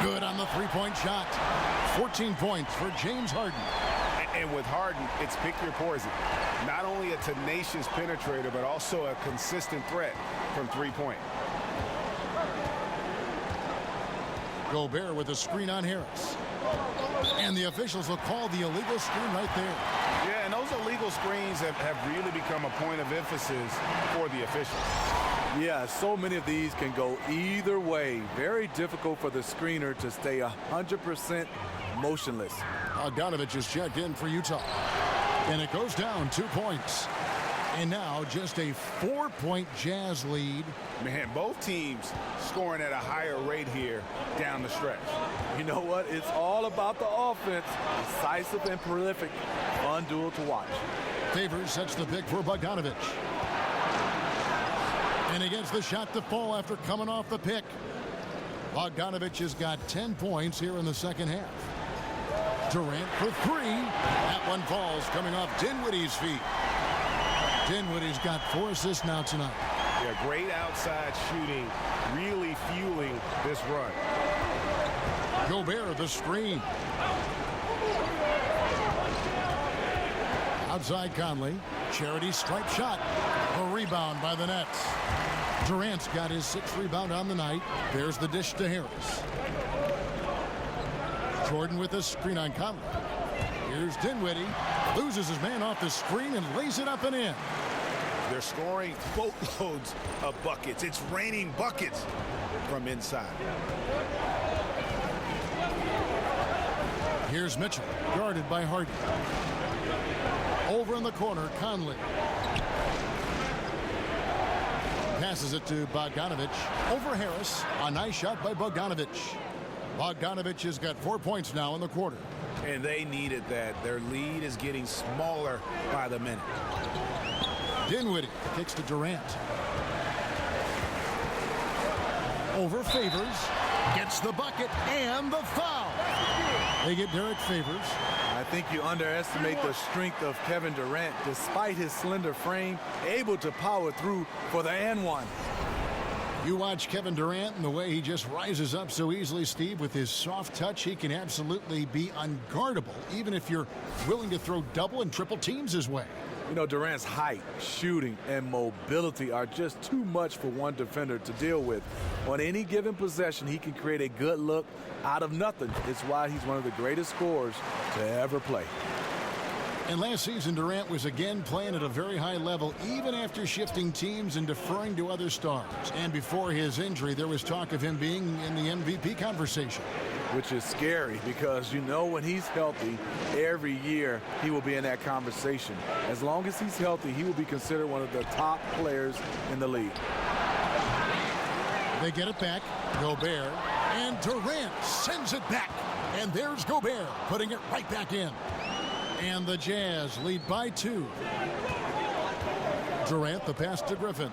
Good on the three-point shot. 14 points for James Harden. And with Harden, it's pick your poison. Not only a tenacious penetrator, but also a consistent threat from three-point. Gobert with a screen on Harris. And the officials will call the illegal screen right there. Yeah, and those illegal screens have really become a point of emphasis for the officials. Yeah, so many of these can go either way. Very difficult for the screener to stay 100% motionless. Bogdanovich is checked in for Utah. And it goes down 2 points. And now just a 4-point Jazz lead. Man, both teams scoring at a higher rate here down the stretch. You know what? It's all about the offense. Decisive and prolific. Fun duel to watch. Favors sets the pick for Bogdanovich. And he gets the shot to fall after coming off the pick. Bogdanovich has got 10 points here in the second half. Durant for 3. That one falls coming off Dinwiddie's feet. Dinwiddie's got 4 assists now tonight. Yeah, great outside shooting, really fueling this run. Gobert the screen. Outside Conley. Charity stripe shot. A rebound by the Nets. Durant's got his 6th rebound on the night. There's the dish to Harris. Jordan with a screen on Conley. Here's Dinwiddie. Loses his man off the screen and lays it up and in. They're scoring boatloads of buckets. It's raining buckets from inside. Here's Mitchell, guarded by Harden. Over in the corner, Conley. Passes it to Bogdanovich. Over Harris. A nice shot by Bogdanovich. Bogdanovich has got 4 points now in the quarter. And they needed that. Their lead is getting smaller by the minute. Dinwiddie kicks to Durant. Over Favors. Gets the bucket and the foul. They get Derek Favors. I think you underestimate the strength of Kevin Durant. Despite his slender frame, able to power through for the and one. You watch Kevin Durant and the way he just rises up so easily, Steve. With his soft touch, he can absolutely be unguardable, even if you're willing to throw double and triple teams his way. You know, Durant's height, shooting, and mobility are just too much for one defender to deal with. On any given possession, he can create a good look out of nothing. It's why he's one of the greatest scorers to ever play. And last season, Durant was again playing at a very high level, even after shifting teams and deferring to other stars. And before his injury, there was talk of him being in the MVP conversation. Which is scary because you know when he's healthy, every year he will be in that conversation. As long as he's healthy, he will be considered one of the top players in the league. They get it back. Gobert. And Durant sends it back. And there's Gobert putting it right back in. And the Jazz lead by 2. Durant, the pass to Griffin.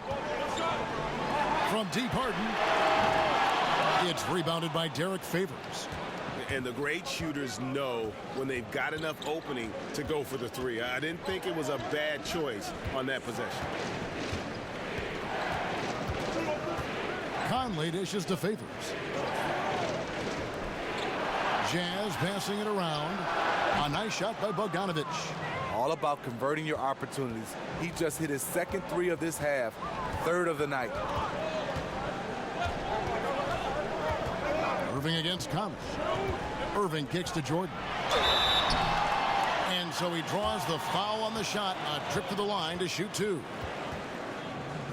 From deep, Harden. It's rebounded by Derek Favors. And the great shooters know when they've got enough opening to go for the three. I didn't think it was a bad choice on that possession. Conley dishes to Favors. Jazz passing it around. A nice shot by Bogdanovic. All about converting your opportunities. He just hit his second three of this half, third of the night. Irving against Conley. Irving kicks to Jordan. And so he draws the foul on the shot. A trip to the line to shoot 2.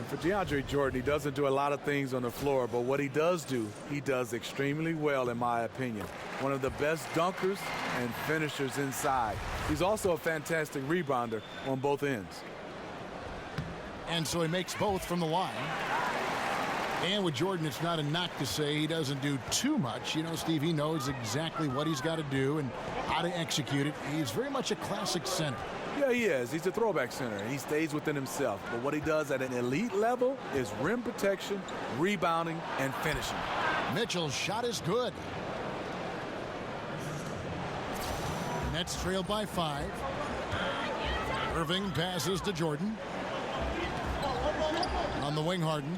For DeAndre Jordan, he doesn't do a lot of things on the floor, but what he does do, he does extremely well, in my opinion. One of the best dunkers and finishers inside. He's also a fantastic rebounder on both ends. And so he makes both from the line. And with Jordan, it's not a knock to say he doesn't do too much. You know, Steve, he knows exactly what he's got to do and how to execute it. He's very much a classic center. Yeah, he is. He's a throwback center. He stays within himself. But what he does at an elite level is rim protection, rebounding, and finishing. Mitchell's shot is good. Nets trailed by 5. Irving passes to Jordan. On the wing, Harden.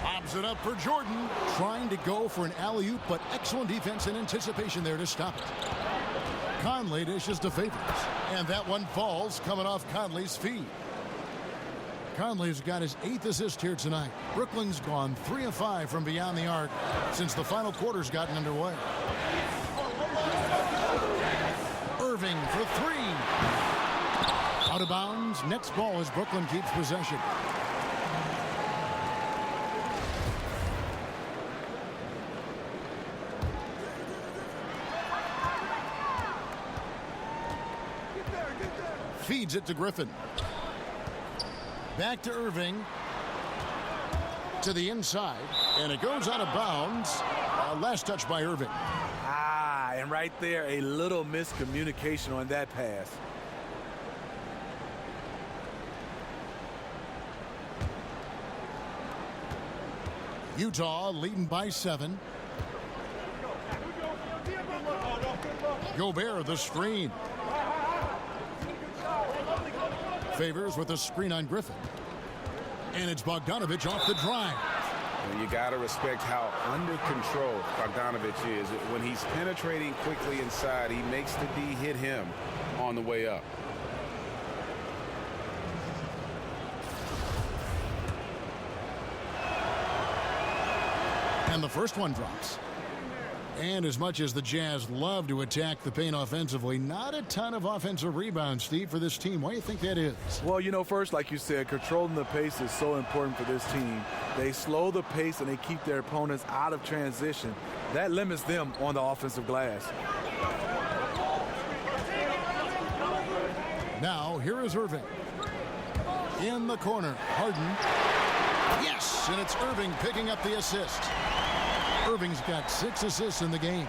Lobs it up for Jordan. Trying to go for an alley-oop, but excellent defense and anticipation there to stop it. Conley dishes to Favors. And that one falls, coming off Conley's feet. Conley's got his 8th assist here tonight. Brooklyn's gone 3 of 5 from beyond the arc since the final quarter's gotten underway. Irving for 3. Out of bounds. Next ball as Brooklyn keeps possession. Feeds it to Griffin. Back to Irving. To the inside. And it goes out of bounds. Last touch by Irving. And right there, a little miscommunication on that pass. Utah leading by 7. Gobert the screen. Favors with a screen on Griffin. And it's Bogdanovic off the drive. And you got to respect how under control Bogdanovic is. When he's penetrating quickly inside, he makes the D hit him on the way up. And the first one drops. And as much as the Jazz love to attack the paint offensively, not a ton of offensive rebounds, Steve, for this team. Why do you think that is? Well, you know, first, like you said, controlling the pace is so important for this team. They slow the pace and they keep their opponents out of transition. That limits them on the offensive glass. Now, here is Irving. In the corner, Harden. Yes, and it's Irving picking up the assist. Irving's got 6 assists in the game.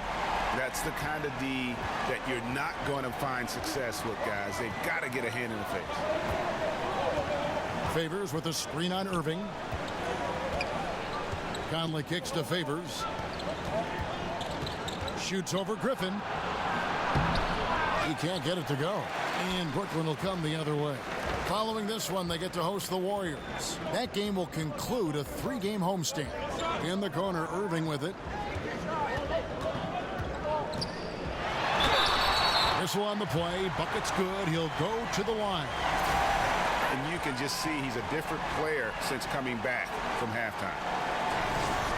That's the kind of D that you're not going to find success with, guys. They've got to get a hand in the face. Favors with a screen on Irving. Conley kicks to Favors. Shoots over Griffin. He can't get it to go. And Brooklyn will come the other way. Following this one, they get to host the Warriors. That game will conclude a 3-game homestand. In the corner, Irving with it. Whistle on the play. Bucket's good. He'll go to the line. And you can just see he's a different player since coming back from halftime.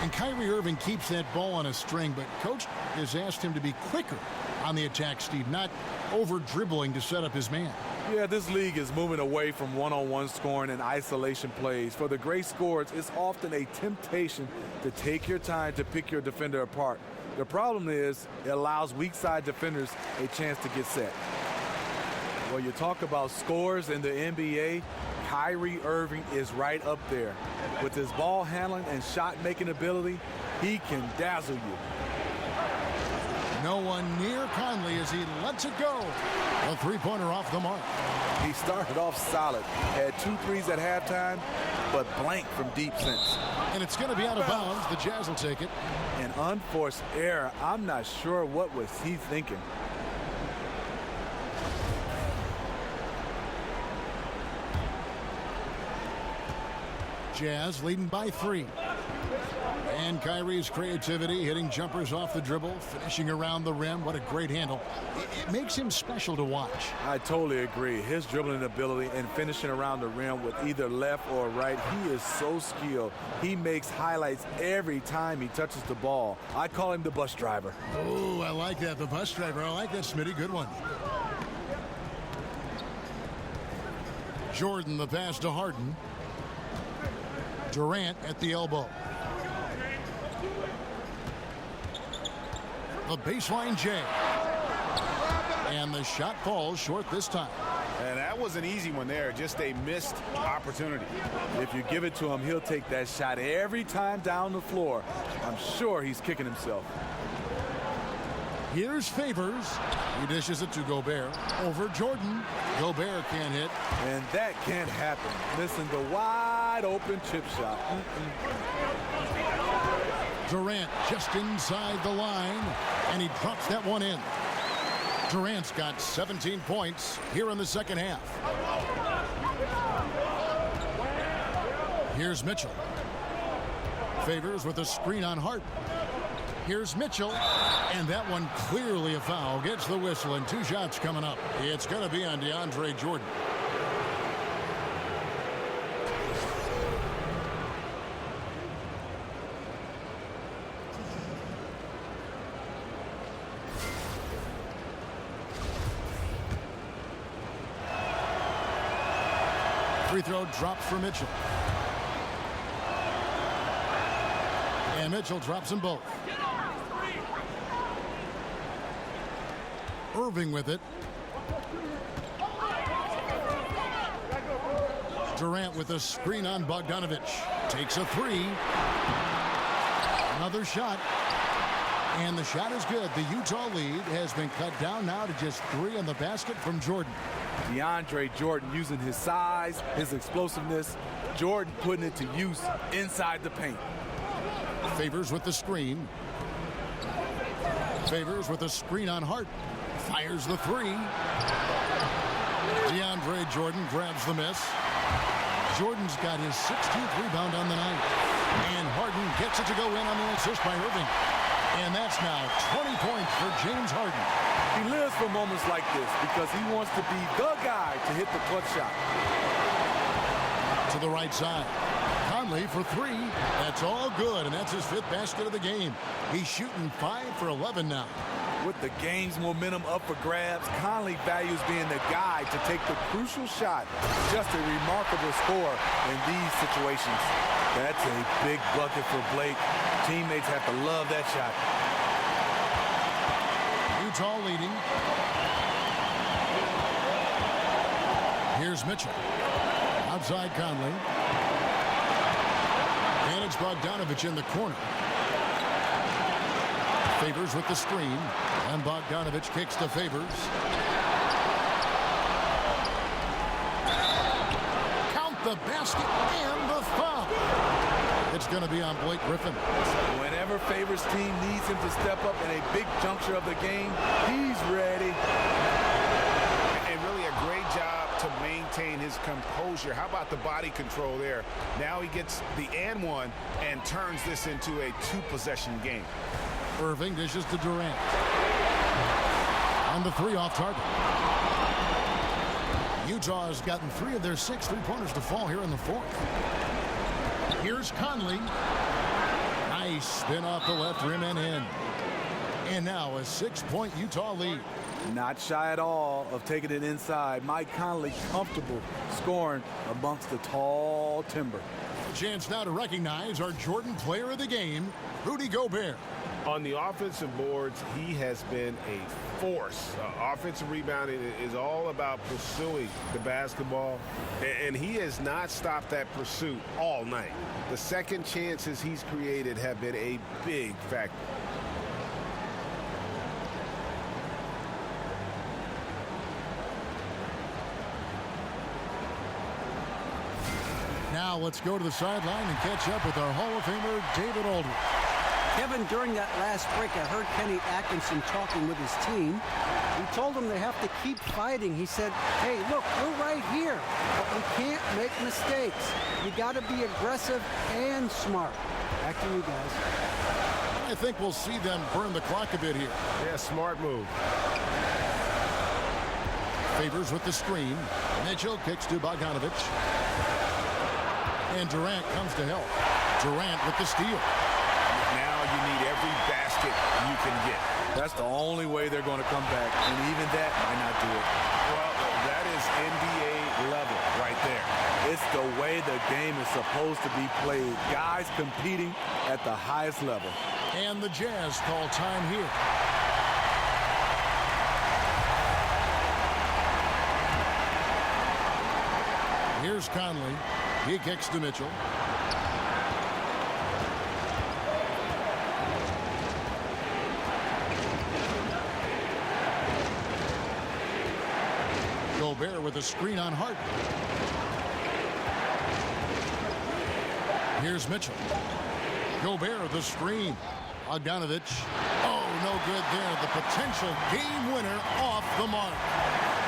And Kyrie Irving keeps that ball on a string, but Coach has asked him to be quicker on the attack, Steve, not over-dribbling to set up his man. Yeah, this league is moving away from one-on-one scoring and isolation plays. For the great scorers, it's often a temptation to take your time to pick your defender apart. The problem is it allows weak side defenders a chance to get set. Well, you talk about scores in the NBA, Kyrie Irving is right up there. With his ball handling and shot-making ability, he can dazzle you. No one near Conley as he lets it go. A three-pointer off the mark. He started off solid, had 2 threes at halftime, but blank from deep since. And it's going to be out of bounds. The Jazz will take it. An unforced error. I'm not sure what was he thinking. Jazz leading by 3. And Kyrie's creativity, hitting jumpers off the dribble, finishing around the rim. What a great handle. It makes him special to watch. I totally agree. His dribbling ability and finishing around the rim with either left or right, he is so skilled. He makes highlights every time he touches the ball. I call him the bus driver. Oh, I like that. The bus driver. I like that, Smitty. Good one. Jordan, the pass to Harden. Durant at the elbow. The baseline J. And the shot falls short this time. And that was an easy one there, just a missed opportunity. If you give it to him, he'll take that shot every time down the floor. I'm sure he's kicking himself. Here's Favors. He dishes it to Gobert. Over Jordan. Gobert can't hit. And that can't happen. Listen, the wide open chip shot. Durant just inside the line, and he drops that one in. Durant's got 17 points here in the second half. Here's Mitchell. Favors with a screen on Harden. Here's Mitchell, and that one clearly a foul. Gets the whistle, and 2 shots coming up. It's going to be on DeAndre Jordan. Free throw drops for Mitchell. And Mitchell drops them both. Irving with it. Durant with a screen on Bogdanovic. Takes a 3. Another shot. And the shot is good. The Utah lead has been cut down now to just 3 on the basket from Jordan. DeAndre Jordan using his size, his explosiveness. Jordan putting it to use inside the paint. Favors with the screen. Favors with a screen on Harden. Fires the 3. DeAndre Jordan grabs the miss. Jordan's got his 16th rebound on the night. And Harden gets it to go in on the assist by Irving. And that's now 20 points for James Harden. He lives for moments like this because he wants to be the guy to hit the clutch shot. To the right side. Conley for 3. That's all good, and that's his 5th basket of the game. He's shooting 5 for 11 now. With the game's momentum up for grabs, Conley values being the guy to take the crucial shot. Just a remarkable score in these situations. That's a big bucket for Blake. Teammates have to love that shot. Utah leading. Here's Mitchell. Outside Conley. And it's Bogdanovic in the corner. Favors with the screen. And Bogdanovic kicks to Favors. Count the basket and the foul. It's going to be on Blake Griffin. Whenever Favors' team needs him to step up in a big juncture of the game, he's ready. And really a great job to maintain maintain his composure. How about the body control there? Now he gets the and one and turns this into a 2-possession game. Irving dishes to Durant. On the 3 off target. Utah has gotten 3 of their 6 3-pointers to fall here in the 4th. Here's Conley. Nice spin off the left rim and in. And now a 6-point Utah lead. Not shy at all of taking it inside. Mike Conley comfortable scoring amongst the tall timber. A chance now to recognize our Jordan player of the game, Rudy Gobert. On the offensive boards, he has been a force. Offensive rebounding is all about pursuing the basketball, and he has not stopped that pursuit all night. The second chances he's created have been a big factor. Now let's go to the sideline and catch up with our Hall of Famer, David Aldridge. Kevin, during that last break, I heard Kenny Atkinson talking with his team. He told them they have to keep fighting. He said, hey, look, we're right here, but we can't make mistakes. You got to be aggressive and smart. Back to you guys. I think we'll see them burn the clock a bit here. Yeah, smart move. Favors with the screen. Mitchell kicks to Bogdanovic. And Durant comes to help. Durant with the steal. Now you need every basket you can get. That's the only way they're going to come back, and even that might not do it. Well, that is NBA level right there. It's the way the game is supposed to be played. Guys competing at the highest level. And the Jazz call time here. Here's Conley. He kicks to Mitchell. Gobert with a screen on Harden. Here's Mitchell. Gobert the screen. Bogdanovic. Oh, no good there. The potential game winner off the mark.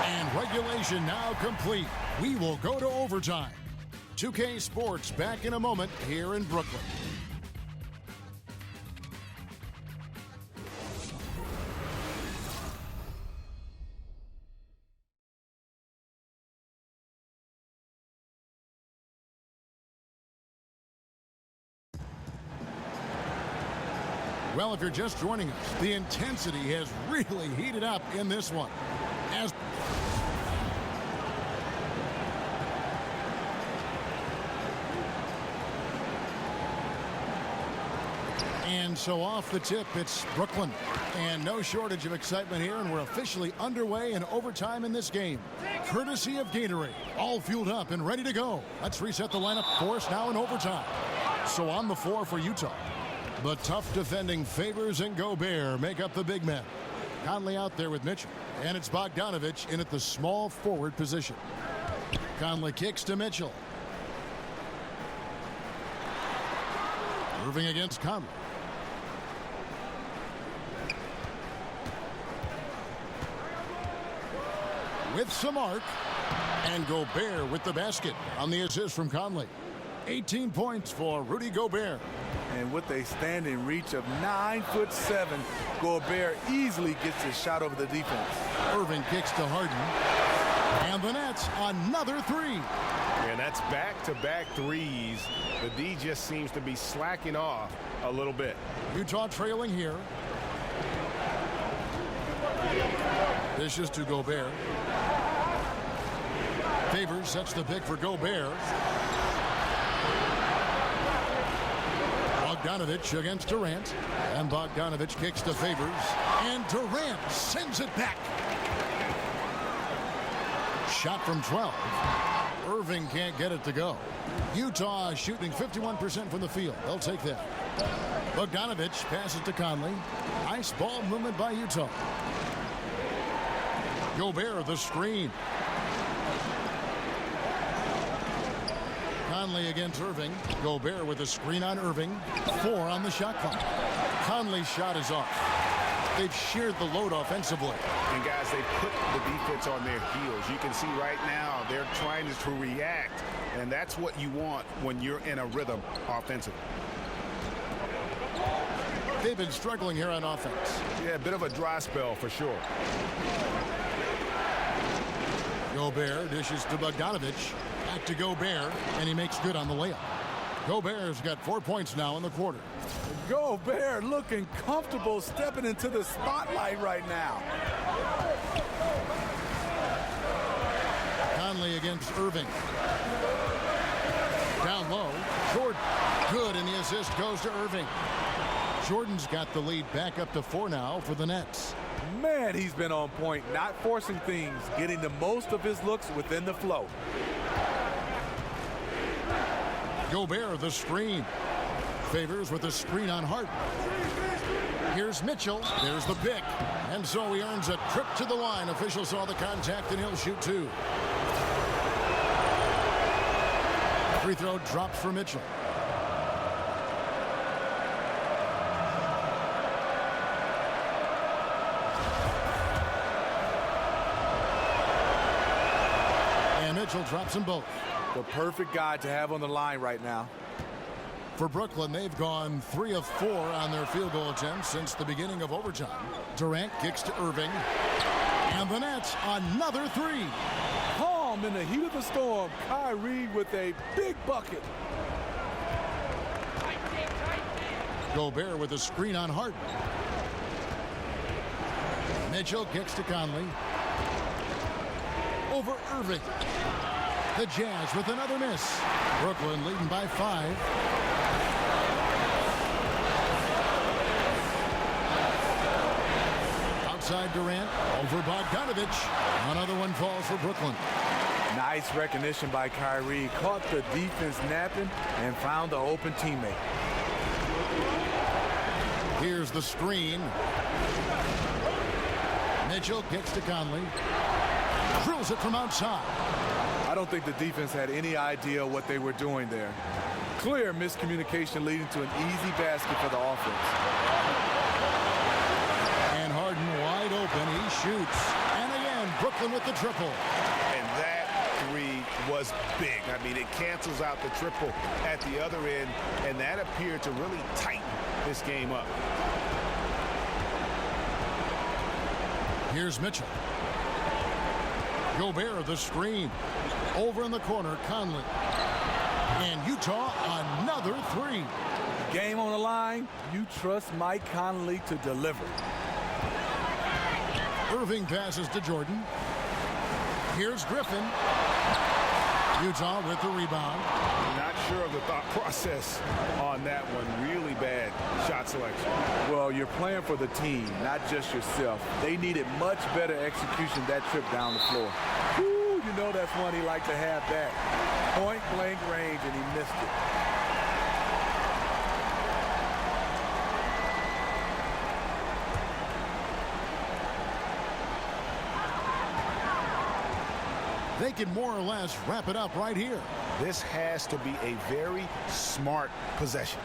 And regulation now complete. We will go to overtime. 2K Sports back in a moment here in Brooklyn. Well, if you're just joining us, the intensity has really heated up in this one. And so off the tip, it's Brooklyn. And no shortage of excitement here, and we're officially underway in overtime in this game. Courtesy of Gatorade, all fueled up and ready to go. Let's reset the lineup for us now in overtime. So on the floor for Utah, the tough defending Favors and Gobert make up the big men. Conley out there with Mitchell, and it's Bogdanovic in at the small forward position. Conley kicks to Mitchell. Irving against Conley. With some arc, and Gobert with the basket on the assist from Conley. 18 points for Rudy Gobert. And with a standing reach of 9'7", Gobert easily gets his shot over the defense. Irving kicks to Harden. And the Nets, another three. And that's back-to-back threes. The D just seems to be slacking off a little bit. Utah trailing here. Dishes to Gobert. Favors sets the pick for Gobert. Bogdanovic against Durant. And Bogdanovic kicks to Favors. And Durant sends it back. Shot from 12. Irving can't get it to go. Utah shooting 51% from the field. They'll take that. Bogdanovic passes to Conley. Nice ball movement by Utah. Gobert the screen. Conley against Irving. Gobert with a screen on Irving. 4 on the shot clock. Conley's shot is off. They've shared the load offensively. And guys, they put the defense on their heels. You can see right now they're trying to react, and that's what you want when you're in a rhythm offensively. They've been struggling here on offense. Yeah, a bit of a dry spell for sure. Gobert dishes to Bogdanovich. Back to Gobert, and he makes good on the layup. Gobert's got 4 points now in the quarter. Gobert looking comfortable stepping into the spotlight right now. Conley against Irving. Down low, Jordan. Good, and the assist goes to Irving. Jordan's got the lead back up to 4 now for the Nets. Man, he's been on point, not forcing things, getting the most of his looks within the flow. Gobert, the screen. Favors with a screen on Hart. Here's Mitchell. There's the pick. And so he earns a trip to the line. Official saw the contact, and he'll shoot 2. Free throw drops for Mitchell. And Mitchell drops them both. The perfect guy to have on the line right now. For Brooklyn, they've gone 3 of 4 on their field goal attempts since the beginning of overtime. Durant kicks to Irving. And the Nets, another 3. Calm in the heat of the storm. Kyrie with a big bucket. Gobert with a screen on Hart. Mitchell kicks to Conley. Over Irving. The Jazz with another miss. Brooklyn leading by 5. Outside Durant, over Bogdanovich. Another one falls for Brooklyn. Nice recognition by Kyrie. Caught the defense napping and found the open teammate. Here's the screen. Mitchell kicks to Conley. Drills it from outside. I don't think the defense had any idea what they were doing there. Clear miscommunication leading to an easy basket for the offense. And Harden wide open. He shoots. And again, Brooklyn with the triple. And that 3 was big. I mean, it cancels out the triple at the other end, and that appeared to really tighten this game up. Here's Mitchell. Gobert, the screen. Over in the corner, Conley. And Utah, another 3. Game on the line. You trust Mike Conley to deliver. Irving passes to Jordan. Here's Griffin. Utah with the rebound. Not sure of the thought process on that one. Really bad shot selection. Well, you're playing for the team, not just yourself. They needed much better execution that trip down the floor. Woo, you know that's one he liked to have back. Point blank range, and he missed it. They can more or less wrap it up right here. This has to be a very smart possession.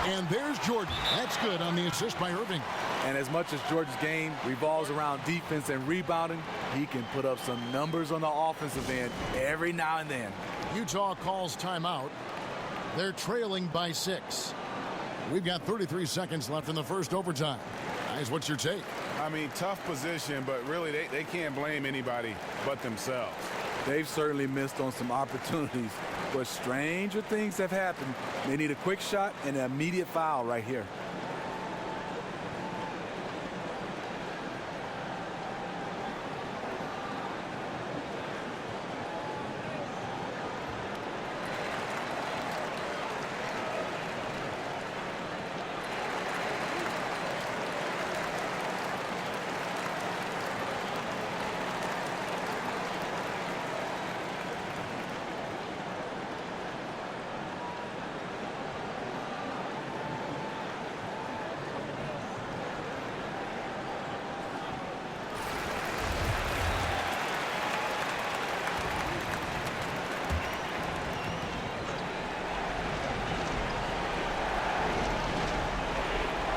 And there's Jordan. That's good on the assist by Irving. And as much as Jordan's game revolves around defense and rebounding, he can put up some numbers on the offensive end every now and then. Utah calls timeout. They're trailing by 6. We've got 33 seconds left in the first overtime. Guys, what's your take? I mean, tough position, but really they can't blame anybody but themselves. They've certainly missed on some opportunities, but stranger things have happened. They need a quick shot and an immediate foul right here.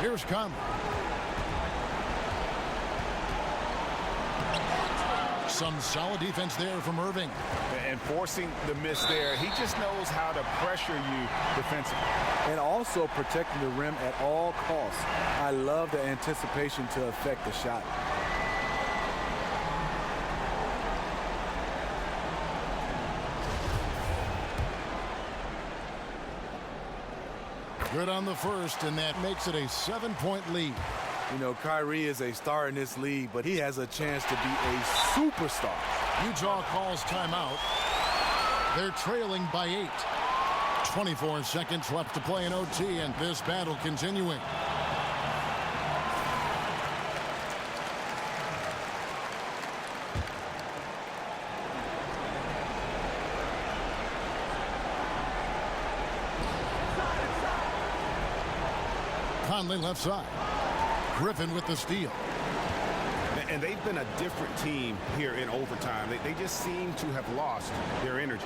Here's Conley. Some solid defense there from Irving. And forcing the miss there, he just knows how to pressure you defensively. And also protecting the rim at all costs. I love the anticipation to affect the shot. Good on the first, and that makes it a 7-point lead. You know, Kyrie is a star in this league, but he has a chance to be a superstar. Utah calls timeout. They're trailing by 8. 24 seconds left to play in OT, and this battle continuing. Conley left side. Griffin with the steal. And they've been a different team here in overtime. They just seem to have lost their energy.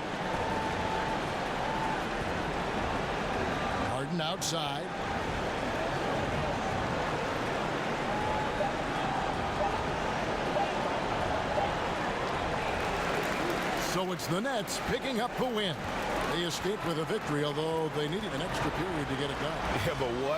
Harden outside. So it's the Nets picking up the win. They escaped with a victory, although they needed an extra period to get it done. Yeah, but what